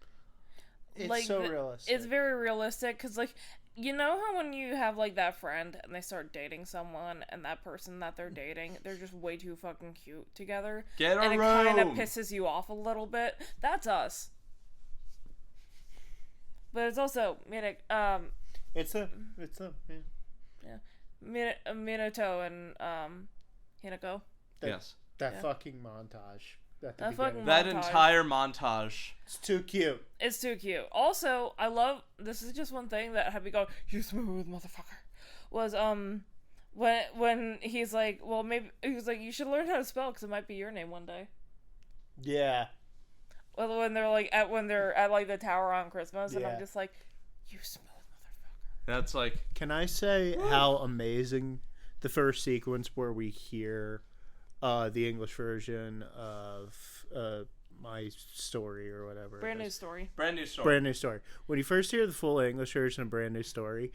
It's Like, so realistic. It's very realistic, because, like, you know how when you have, like, that friend, and they start dating someone, and that person that they're dating, they're just way too fucking cute together? Get a and it room! kind of pisses you off a little bit. That's us. But it's also, It's a yeah. Minato and, Hinako. Yes. That fucking montage. At the That fucking beginning. That montage. entire montage. It's too cute. It's too cute. Also, I love, this is just one thing that had me go, you smooth motherfucker, was, when he's like, well, maybe, he was like, you should learn how to spell, because it might be your name one day. Yeah. Well, when they're like, at the tower on Christmas, and Yeah. I'm just like, you smooth motherfucker. That's like, Can I say how amazing the first sequence where we hear the English version of My Story or whatever. Brand it new is. story. brand new story. Brand New Story. When you first hear the full English version of Brand New Story,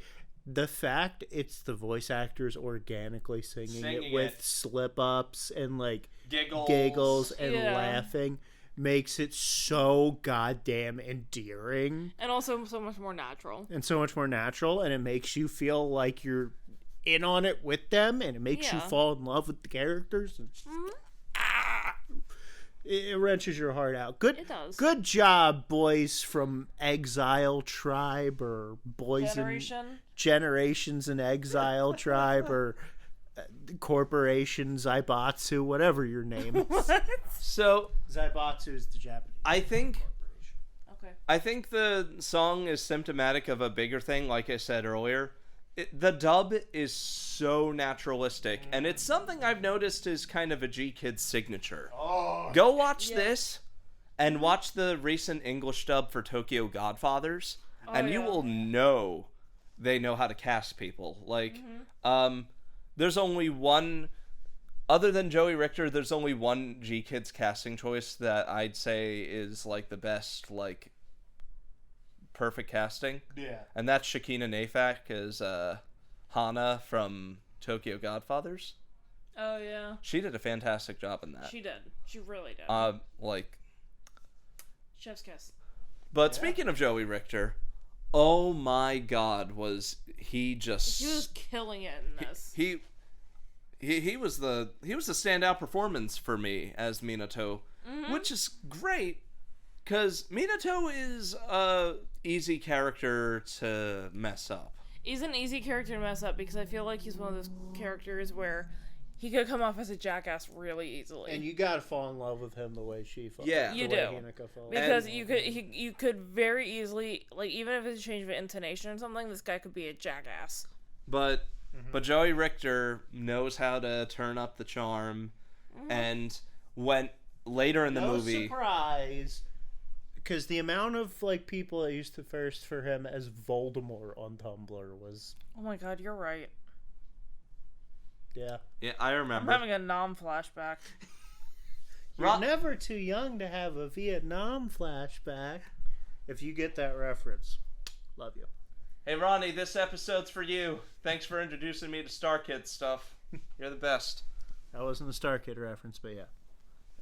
the fact it's the voice actors organically singing Singing it with it. slip-ups and like Giggles. and Yeah. laughing makes it so goddamn endearing And also so much more natural. and so much more natural, and it makes you feel like you're in on it with them, and it makes you Yeah. fall in love with the characters. And it wrenches your heart out. It does. Good job, boys from Exile Tribe, or boys in Generations in Exile Tribe, or Corporations Zaibatsu, whatever your name is. So, Zaibatsu is the Japanese I think corporation. Okay. I think the song is symptomatic of a bigger thing, like I said earlier. The dub is so naturalistic, and it's something I've noticed is kind of a G-Kid's signature. Oh, Go watch this, and watch the recent English dub for Tokyo Godfathers, and you yeah. will know they know how to cast people. Like, there's only one... Other than Joey Richter, there's only one G-Kid's casting choice that I'd say is, like, the best, like, perfect casting. yeah. And that's Shakina Nafak as Hana from Tokyo Godfathers. Oh, yeah. She did a fantastic job in that. She did. She really did. Like, Chef's kiss. but speaking of Joey Richter, oh my God, was he just... He was killing it in this. He was the standout performance for me as Minato, which is great because Minato is a easy character to mess up. He's an easy character to mess up because I feel like he's one of those characters where he could come off as a jackass really easily. And you gotta fall in love with him the way she fell. Yeah. the You way do. Hinako fell. because you could very easily, like, even if it's a change of intonation or something, this guy could be a jackass. But Joey Richter knows how to turn up the charm, and when later in the no movie, surprise, because the amount of like people that used to thirst for him as Voldemort on Tumblr was Oh my god, you're right. yeah. yeah, I I'm remember. having a Nom flashback. You're never too young to have a Vietnam flashback. If you get that reference, love you. Hey Ronnie, this episode's for you. Thanks for introducing me to Star Kid stuff. You're the best. That wasn't a Star Kid reference, but yeah.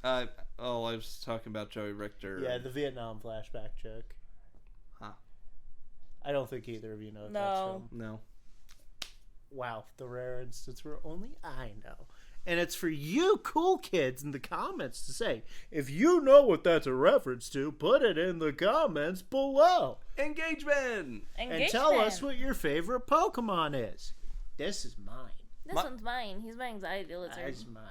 I was talking about Joey Richter. Yeah, the Vietnam flashback joke. Huh. I don't think either of you know what No. that's from. No. Wow, the rare instance where only I know. And it's for you cool kids in the comments to say, if you know what that's a reference to, put it in the comments below. Engagement! And tell us what your favorite Pokemon is. This is mine. This one's mine. He's my anxiety lizard. That's mine.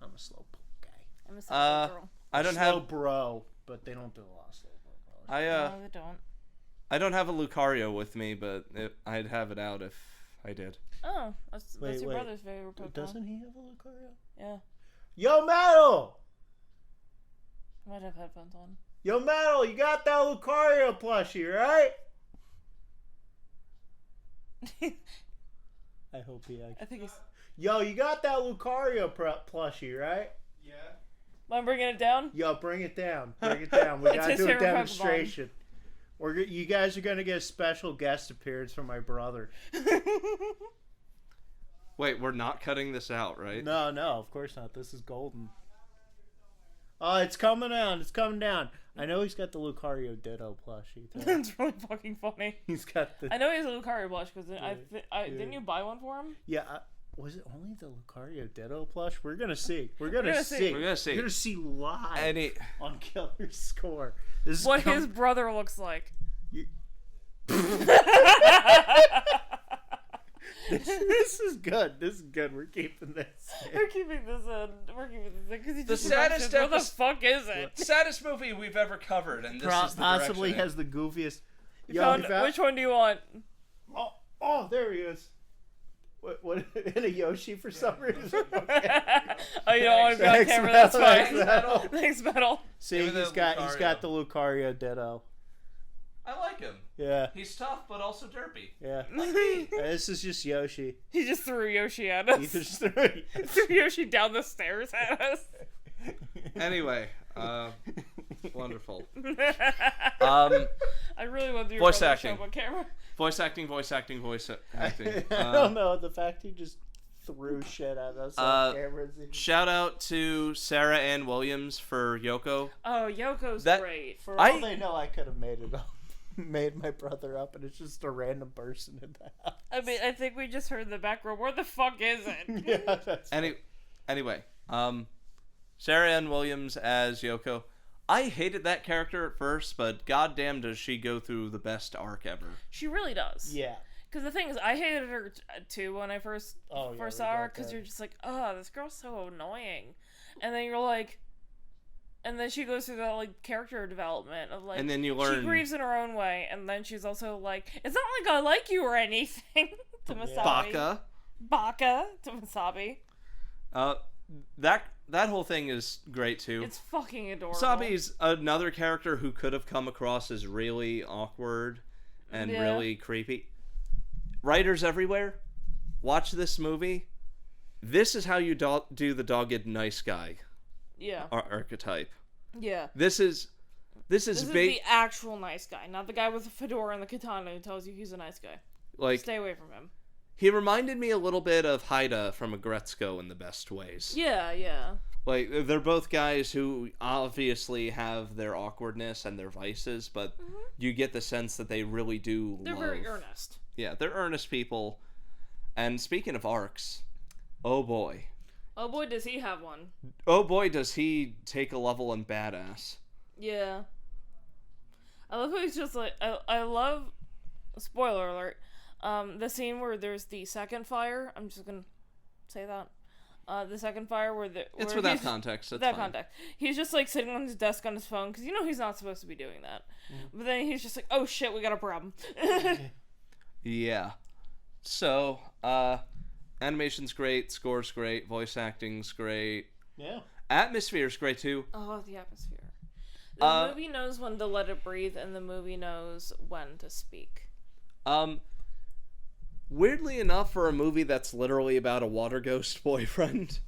I'm a slow poke guy. I'm a slow girl. I don't slow have... bro, but they don't do a lot of slow Pokemon. I, No, they don't. I don't have a Lucario with me, but I'd have it out if I did. Oh, that's your brother's favorite Pokemon. Doesn't he have a Lucario? Yeah. Yo, Metal! I might have headphones on. Yo, Metal, you got that Lucario plushie, right? I hope he actually... I think he's... Yo, you got that Lucario plushie, right? Yeah. Am I bringing it down? Yo, bring it down. Bring it down. We It's gotta his do a favorite demonstration. You guys are gonna get a special guest appearance from my brother. Wait, we're not cutting this out, right? No, of course not. This is golden. Oh, it's coming down. It's coming down. I know he's got the Lucario Ditto plushie, too. That's really fucking funny. He's got the... I know he has a Lucario plush because didn't you buy one for him? Yeah, was it only the Lucario Ditto plush? We're gonna see. We're gonna see. We're gonna see live on Killer Score. This is what his brother looks like. This is good. This is good. We're keeping this. We're keeping this in because he The just saddest what the fuck is it? Saddest movie we've ever covered, and this is the possibly direction. has the goofiest. Which one do you want? Oh, there he is. What in a Yoshi for some reason? Okay. Oh, you don't want to be on camera? That's fine. Thanks, Metal. See, he's got the Lucario Ditto. I like him. Yeah. He's tough, but also derpy. Yeah. This is just Yoshi. He just threw Yoshi at us. He just threw Yoshi down the stairs at us. Anyway, wonderful. I really want to do voice acting. show on camera. Voice acting. I don't know. The fact he just threw shit at us on camera. Shout out to Sarah Ann Williams for Yoko. Oh, Yoko's great. For all they know, I could have made it up. Made my brother up, and it's just a random person in the house. I mean, I think we just heard in the background. Where the fuck is it? Yeah, that's Anyway, Sarah Ann Williams as Yoko. I hated that character at first, but goddamn does she go through the best arc ever. She really does. Yeah. Because the thing is, I hated her too when I first saw her, because you're just like, oh, this girl's so annoying. And then you're like... And then she goes through that, like, character development of, like... And then you learn... She grieves in her own way, and then she's also like, it's not like I like you or anything, to Masabi. Baka to Masabi. That whole thing is great, too. It's fucking adorable. Masabi's another character who could have come across as really awkward and really creepy. Writers everywhere, watch this movie. This is how you do the dogged nice guy. Yeah. Archetype. Yeah. This is the actual nice guy, not the guy with the fedora and the katana who tells you he's a nice guy. Like, stay away from him. He reminded me a little bit of Haida from Agretzko in the best ways. Yeah, yeah. Like, they're both guys who obviously have their awkwardness and their vices, but you get the sense that they really do They're very earnest. Yeah, they're earnest people. And speaking of arcs, oh boy. Oh boy, does he have one. Oh boy, does he take a level in badass. Yeah. I love how he's just like... I love... Spoiler alert. The scene where there's the second fire. I'm just gonna say that. The second fire where it's without context. It's without fine. context. He's just like sitting on his desk on his phone because he's not supposed to be doing that. But then he's just like, oh shit, we got a problem. Yeah. So, animation's great, score's great, voice acting's great. Yeah. Atmosphere's great too. Oh, the atmosphere. The movie knows when to let it breathe, and the movie knows when to speak. Weirdly enough, for a movie that's literally about a water ghost boyfriend,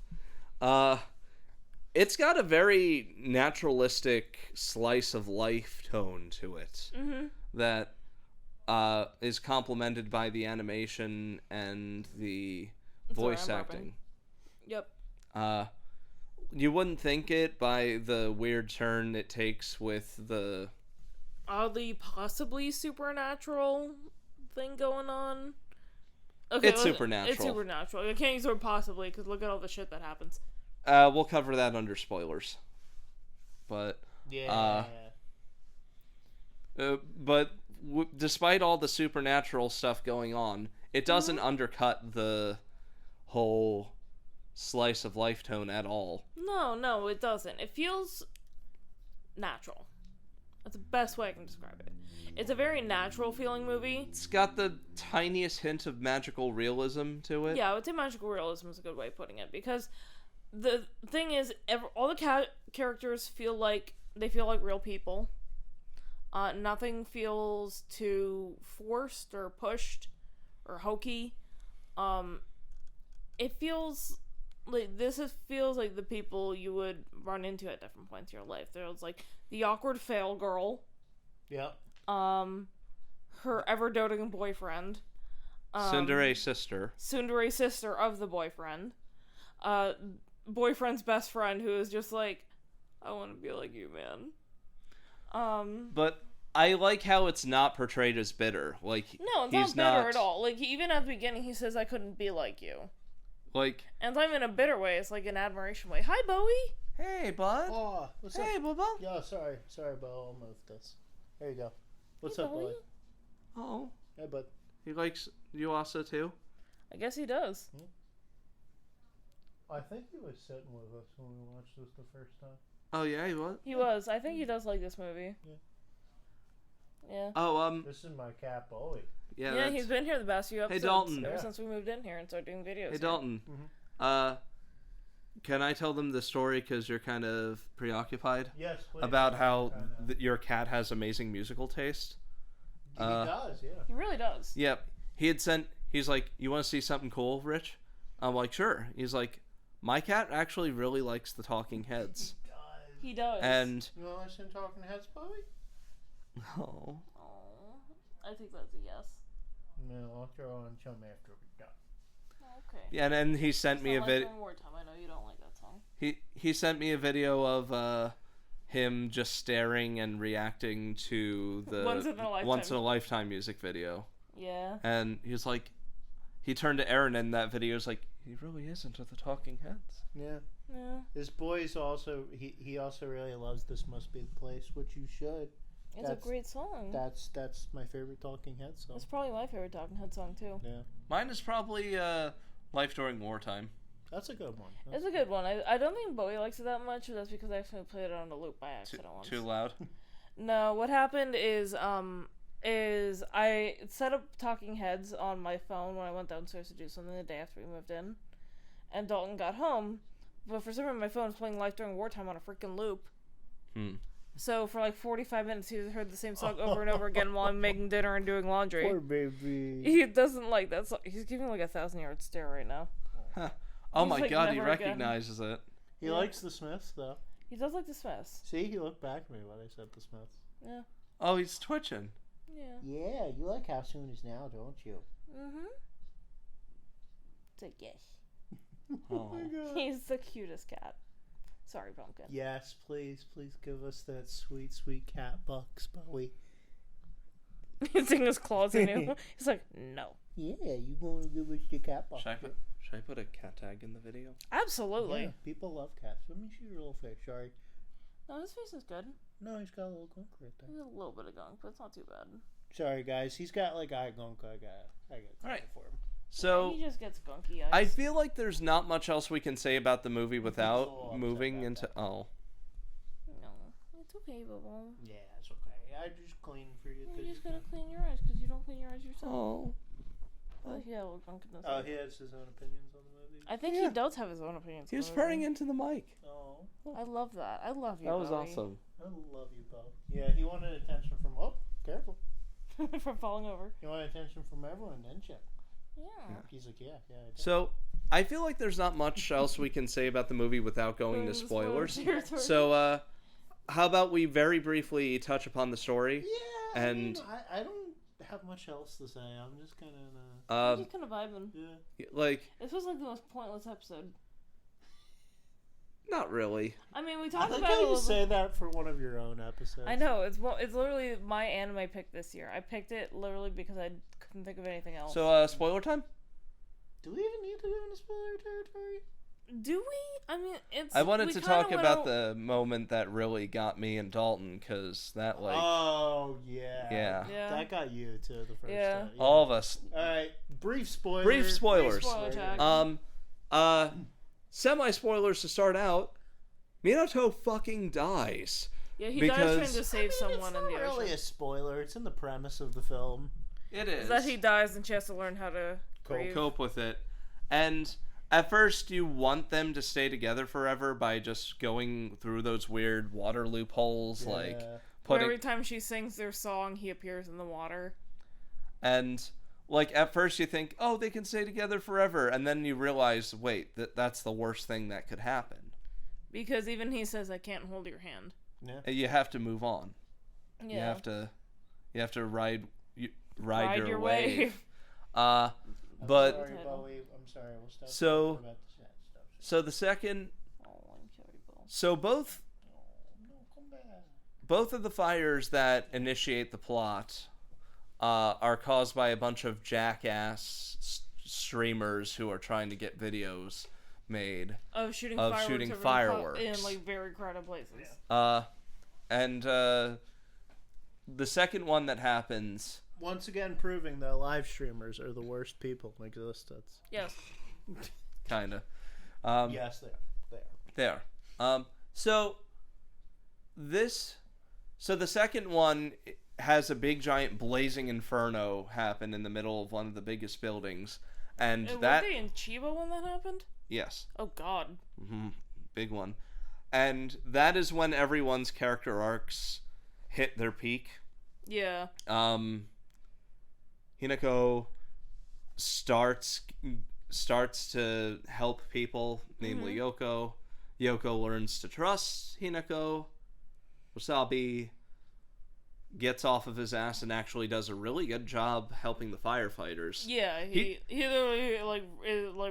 it's got a very naturalistic slice of life tone to it that is complemented by the animation and the voice acting. Yep. You wouldn't think it by the weird turn it takes with the oddly, possibly supernatural thing going on. Okay, it's supernatural. It's supernatural. I can't use the word possibly because look at all the shit that happens. We'll cover that under spoilers. But despite all the supernatural stuff going on, it doesn't undercut the whole slice of life tone at all. No, it doesn't. It feels natural. That's a best way I can describe it. It's a very natural feeling movie. It's got the tiniest hint of magical realism to it. Yeah, I would say magical realism is a good way of putting it, because the thing is, all the characters feel like real people. Nothing feels too forced or pushed or hokey. It feels like feels like the people you would run into at different points in your life. There's like the awkward fail girl. Yep. Her ever doting boyfriend. Tsundere sister of the boyfriend. Boyfriend's best friend, who is just like, I want to be like you, man. But I like how it's not portrayed as bitter. Like, no, it's not bitter at all. Like, even at the beginning, he says, I couldn't be like you. Like, and it's not even in a bitter way. It's like an admiration way. Hi, Bowie. Hey, bud. Oh, what's up? Hey, Bubba. Yeah, sorry, Bo. I'll move this. There you go. What's up, Bowie? boy? Oh. Hey, bud. He likes Yuasa too? I guess he does. I think he was sitting with us when we watched this the first time. Oh, yeah, he was? He was. I think he does like this movie. Yeah. Oh, This is my cat, Bowie. Yeah, he's been here the past few episodes. Hey, Daulton. Ever since we moved in here and started doing videos. Hey, Daulton. Can I tell them the story because you're kind of preoccupied? Yes, please. About how your cat has amazing musical taste? He does, yeah. He really does. Yep. He's like, you want to see something cool, Rich? I'm like, sure. He's like, my cat actually really likes the Talking Heads. He does. And you want to listen to Talking Heads, Bowie? Oh. I think that's a yes. No, I'll throw on some after we're done. Okay. Yeah, and then he sent me a video. I know you don't like that song. He sent me a video of him just staring and reacting to the Once in a Lifetime music video. Yeah. And he was like, he turned to Erin and that video was like, he really is into the Talking Heads. Yeah. Yeah. His boys also, he also really loves This Must Be the Place, which you should. It's a great song. That's my favorite Talking Heads song. It's probably my favorite Talking Heads song too. Yeah. Mine is probably Life During Wartime. That's a good one. It's a good one. I don't think Bowie likes it that much, but that's because I actually played it on a loop by accident once. Too loud? No, what happened is I set up Talking Heads on my phone when I went downstairs to do something the day after we moved in, and Daulton got home, but for some reason my phone was playing Life During Wartime on a freaking loop. So for like 45 minutes he heard the same song over and over again while I'm making dinner and doing laundry. Poor baby. He doesn't like that song. He's giving like 1,000-yard stare right now. Huh. Oh my like, god, he never again. recognizes it. He likes the Smiths, though. He does like the Smiths. See, he looked back at me when I said the Smiths. Yeah. Oh, he's twitching. Yeah. Yeah, you like How Soon Is Now, don't you? Mm-hmm. It's a yes. Oh my god. He's the cutest cat. Sorry, Pumpkin. Yes, please give us that sweet, sweet cat bucks, Bowie. He's sticking his claws in you. He's like, no. Yeah, you want to give us your cat bucks? Should I put a cat tag in the video? Absolutely. Yeah, people love cats. Let me see your little face. Sorry. No, his face is good. No, he's got a little gunk right there. He's got a little bit of gunk, but it's not too bad. Sorry, guys. He's got like eye gunk. I got All right. for him. So he just gets gunky eyes. I feel like there's not much else we can say about the movie without moving into No, it's okay, Bubba. Yeah, it's okay. I just clean for you. You just gotta clean your eyes because you don't clean your eyes yourself. Oh. He had a little gunk in his Oh, eye. he has his own opinions on the movie. I think he does have his own opinions. He was purring into the mic. Oh, I love that. I love you. That was Bowie. awesome. I love you, Bo. Yeah, he wanted attention from. Oh, careful. From falling over. He wanted attention from everyone, didn't you? Yeah. He's like, yeah. I did. So I feel like there's not much else we can say about the movie without going to spoilers. So how about we very briefly touch upon the story? Yeah. And I don't have much else to say. I'm just kind of. I'm just kind of vibing. Yeah. Like. This was like the most pointless episode. Not really. I mean, we talked I about think it a you little say that for one of your own episodes. I know, it's literally my anime pick this year. I picked it literally because I couldn't think of anything else. So spoiler time? Do we even need to go into spoiler territory? Do we? I mean, it's. I wanted to talk about the moment that really got me and Daulton, because that like. Oh yeah. Yeah. That got you too the first Yeah. time. Yeah. All of us. All right. Brief spoilers. Brief spoilers. Brief spoiler tag. Semi spoilers to start out. Minato fucking dies. Yeah, he dies Because- trying to save someone in the It's not really ocean. a spoiler. It's in the premise of the film. It is. Is that he dies and she has to learn how to grieve. cope with it. And at first you want them to stay together forever by just going through those weird water loopholes, like putting Every time she sings their song, he appears in the water. and like at first you think, oh, they can stay together forever, and then you realize, wait, that's the worst thing that could happen. Because even he says, I can't hold your hand. Yeah. You have to move on. Yeah. You have to ride your wave. wave. But I'm sorry, Bowie. I'm sorry. We'll stop So- talking about the sad stuff. so the second, Oh, I'm sorry, Bill. so both No, come back. both of the fires that initiate the plot are caused by a bunch of jackass streamers who are trying to get videos made. Of shooting Of fireworks, shooting over the fireworks. in like very crowded places. And the second one that happens, Once again, proving that live streamers are the worst people in existence. Yes. kind of. Yes, they are. There. So the second one has a big giant blazing inferno happen in the middle of one of the biggest buildings, and And that were they in Chiba when that happened? yes, Oh God. big one, and that is when everyone's character arcs hit their peak. Yeah. Hinako starts to help people, namely Yoko. Yoko learns to trust Hinako. Wasabi gets off of his ass and actually does a really good job helping the firefighters. Yeah. He literally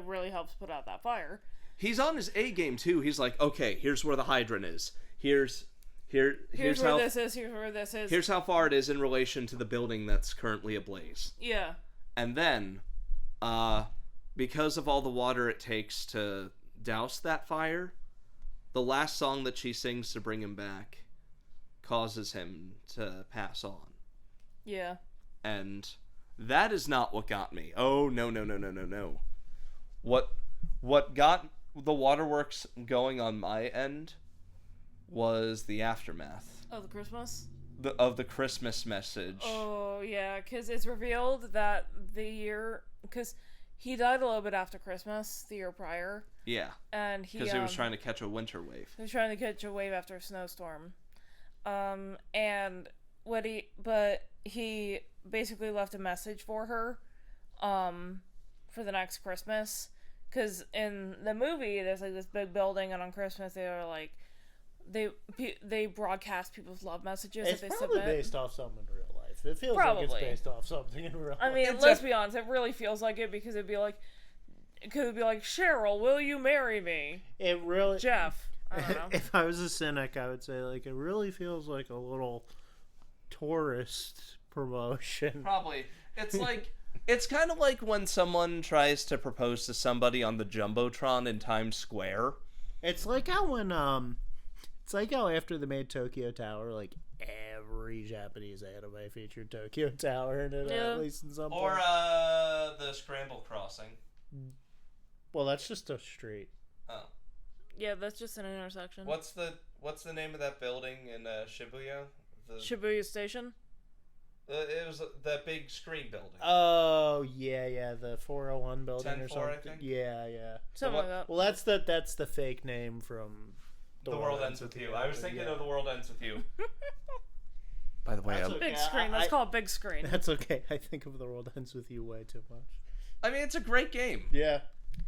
really helps put out that fire. He's on his A game too. He's like, okay, here's where the hydrant is. Here's Here's where how this is. Here's where this is. here's how far it is in relation to the building that's currently ablaze. Yeah. And then, because of all the water it takes to douse that fire, the last song that she sings to bring him back causes him to pass on. Yeah. And that is not what got me. Oh, no. What got the waterworks going on my end was the aftermath Oh, the Christmas? of the Christmas message. Oh, yeah, because it's revealed that because he died a little bit after Christmas, the year prior, Yeah, and because he was trying to catch a winter wave. he was trying to catch a wave after a snowstorm. And he basically left a message for her, for the next Christmas, because in the movie, there's like this big building, and on Christmas, they were like, they broadcast people's love messages It's that they probably submit. based off something in real life. It feels Probably. like it's based off something in real life. I mean, It's let's be honest, it really feels like it because it'd be like, Cheryl, will you marry me? It really... Jeff. I don't know. If I was a cynic, I would say, like, it really feels like a little tourist promotion. Probably. It's kind of like when someone tries to propose to somebody on the Jumbotron in Times Square. It's like how after they made Tokyo Tower, like, every Japanese anime featured Tokyo Tower in it, Yeah. at least in some Or point. the Scramble Crossing. Well, that's just a street. Oh. Yeah, that's just an intersection. What's the name of that building in Shibuya? Shibuya Station? It was that big screen building. Oh, yeah, the 401 building or 10-4, something. I think? Yeah. Something like that. Well, that's the fake name from The World Ends With You. I was thinking yeah. of The World Ends With You. By the way, That's okay. Big screen. Let's call it big screen. That's okay. I think of The World Ends With You way too much. I mean, it's a great game. Yeah.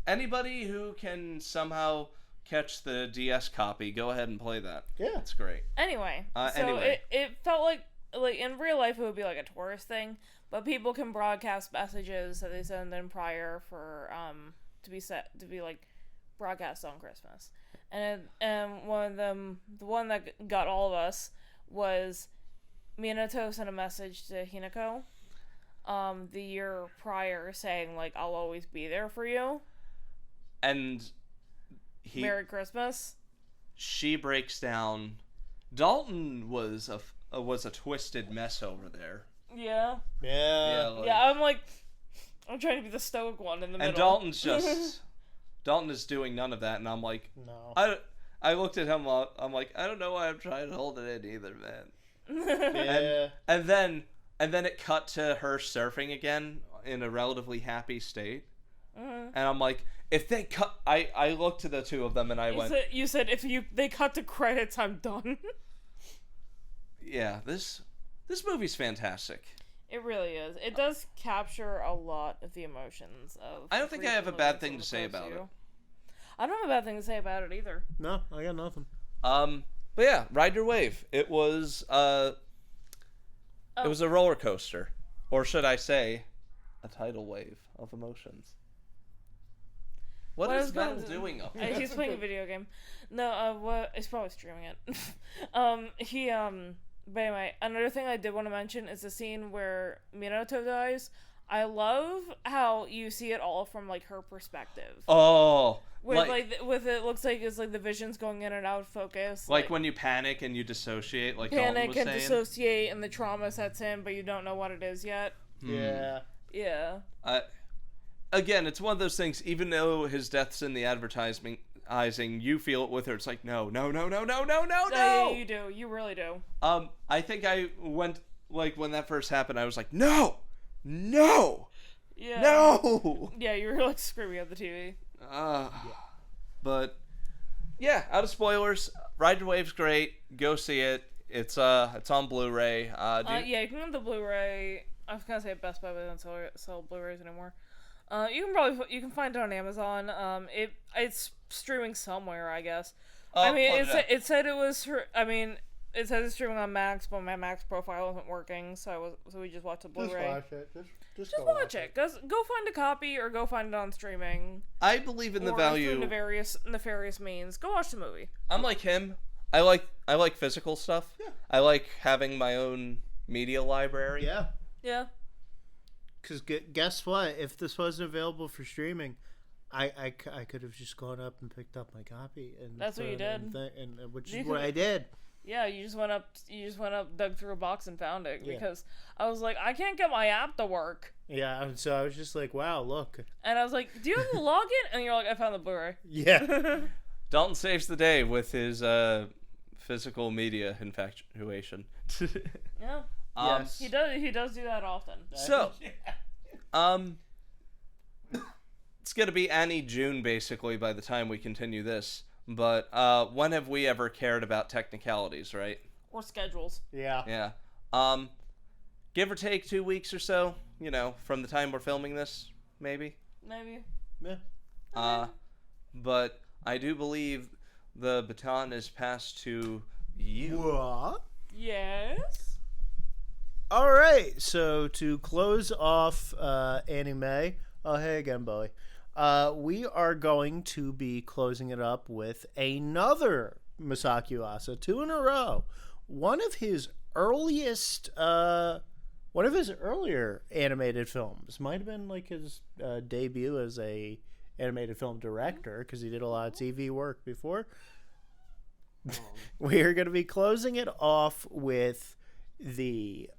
Anybody who can somehow catch the DS copy, go ahead and play that. Yeah. It's great. Anyway, Anyway. it felt like in real life it would be like a tourist thing, but people can broadcast messages that they send in prior for to be like broadcast on Christmas. And one of them, the one that got all of us, was Minato sent a message to Hinako the year prior saying like, I'll always be there for you. And Merry Christmas. she breaks down. Daulton was a twisted mess over there. Yeah. Yeah. Like- I'm trying to be the stoic one in the middle. And Dalton's is doing none of that, and I'm like, No. I looked at him. I'm like, I don't know why I'm trying to hold it in either, man. Yeah. And then it cut to her surfing again in a relatively happy state. And I'm like, if they cut, I looked to the two of them and you said if they cut to credits, I'm done. Yeah, this movie's fantastic. It really is. It does capture a lot of the emotions of. I don't think I have a bad thing to say about it. I don't have a bad thing to say about it either. No, I got nothing. But yeah, Ride Your Wave. It was it was a roller coaster, or should I say, a tidal wave of emotions. What is Metal doing up here? He's playing a video game. No, he's probably streaming it. But anyway, another thing I did want to mention is the scene where Minato dies. I love how you see it all from like her perspective. Oh, with it looks like it's like the vision's going in and out of focus. Like when you panic and you dissociate, like panic and dissociate, and the trauma sets in, but you don't know what it is yet. Yeah. Yeah. Again, it's one of those things. Even though his death's in the advertising, you feel it with her. It's like no. Yeah, you do. You really do. I think I went like when that first happened. I was like, no. Yeah. No. Yeah, you were like screaming at the TV. But yeah, out of spoilers, Ride Your Wave's great. Go see it. It's on Blu-ray. Yeah, you can get the Blu-ray. I was gonna say Best Buy, but they don't sell Blu-rays anymore. You can find it on Amazon. It's streaming somewhere, I guess. It said it was. It says it's streaming on Max, but my Max profile wasn't working, so we just watched the Blu-ray. Just watch it. Just watch it. Go find a copy or go find it on streaming. I believe in the value. Through nefarious means. Go watch the movie. I'm like him. I like physical stuff. Yeah. I like having my own media library. Yeah. Yeah. Because guess what? If this wasn't available for streaming, I could have just gone up and picked up my copy. And that's what you did. Which is what I did. Yeah, you just went up, dug through a box and found it because I was like, I can't get my app to work. Yeah, so I was just like, wow, look. And I was like, do you have a login? And you're like, I found the Blu-ray. Yeah. Dalton saves the day with his physical media infatuation. Yeah. Yes. He does do that often. So, it's gonna be Annie June basically by the time we continue this. But when have we ever cared about technicalities, right? Or schedules. Yeah. Yeah. Give or take 2 weeks or so, from the time we're filming this, maybe. Maybe. Yeah. But I do believe the baton is passed to you. What? Yes. All right. So to close off anime. Oh, hey again, Bowie. We are going to be closing it up with another Masaaki Yuasa, 2 in a row. One of his earlier animated films. Might have been like his debut as a animated film director, because he did a lot of TV work before. We are going to be closing it off with the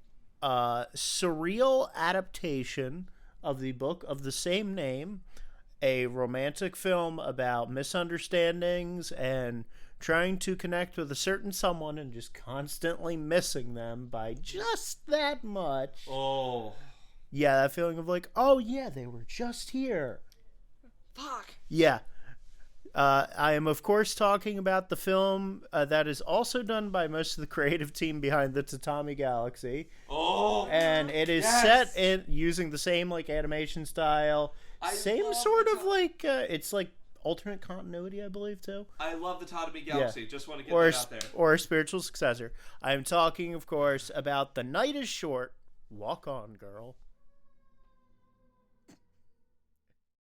surreal adaptation of the book of the same name, a romantic film about misunderstandings and trying to connect with a certain someone and just constantly missing them by just that much. Oh. Yeah, that feeling of like, oh yeah, they were just here. Fuck. Yeah. I am, of course, talking about the film that is also done by most of the creative team behind the Tatami Galaxy. Oh. And it is set in using the same like animation style. Same sort of like it's like alternate continuity, I believe, too. I love the Tatami Galaxy. Yeah. Just want to get that out there. Or a spiritual successor. I am talking, of course, about The Night is Short. Walk on, girl.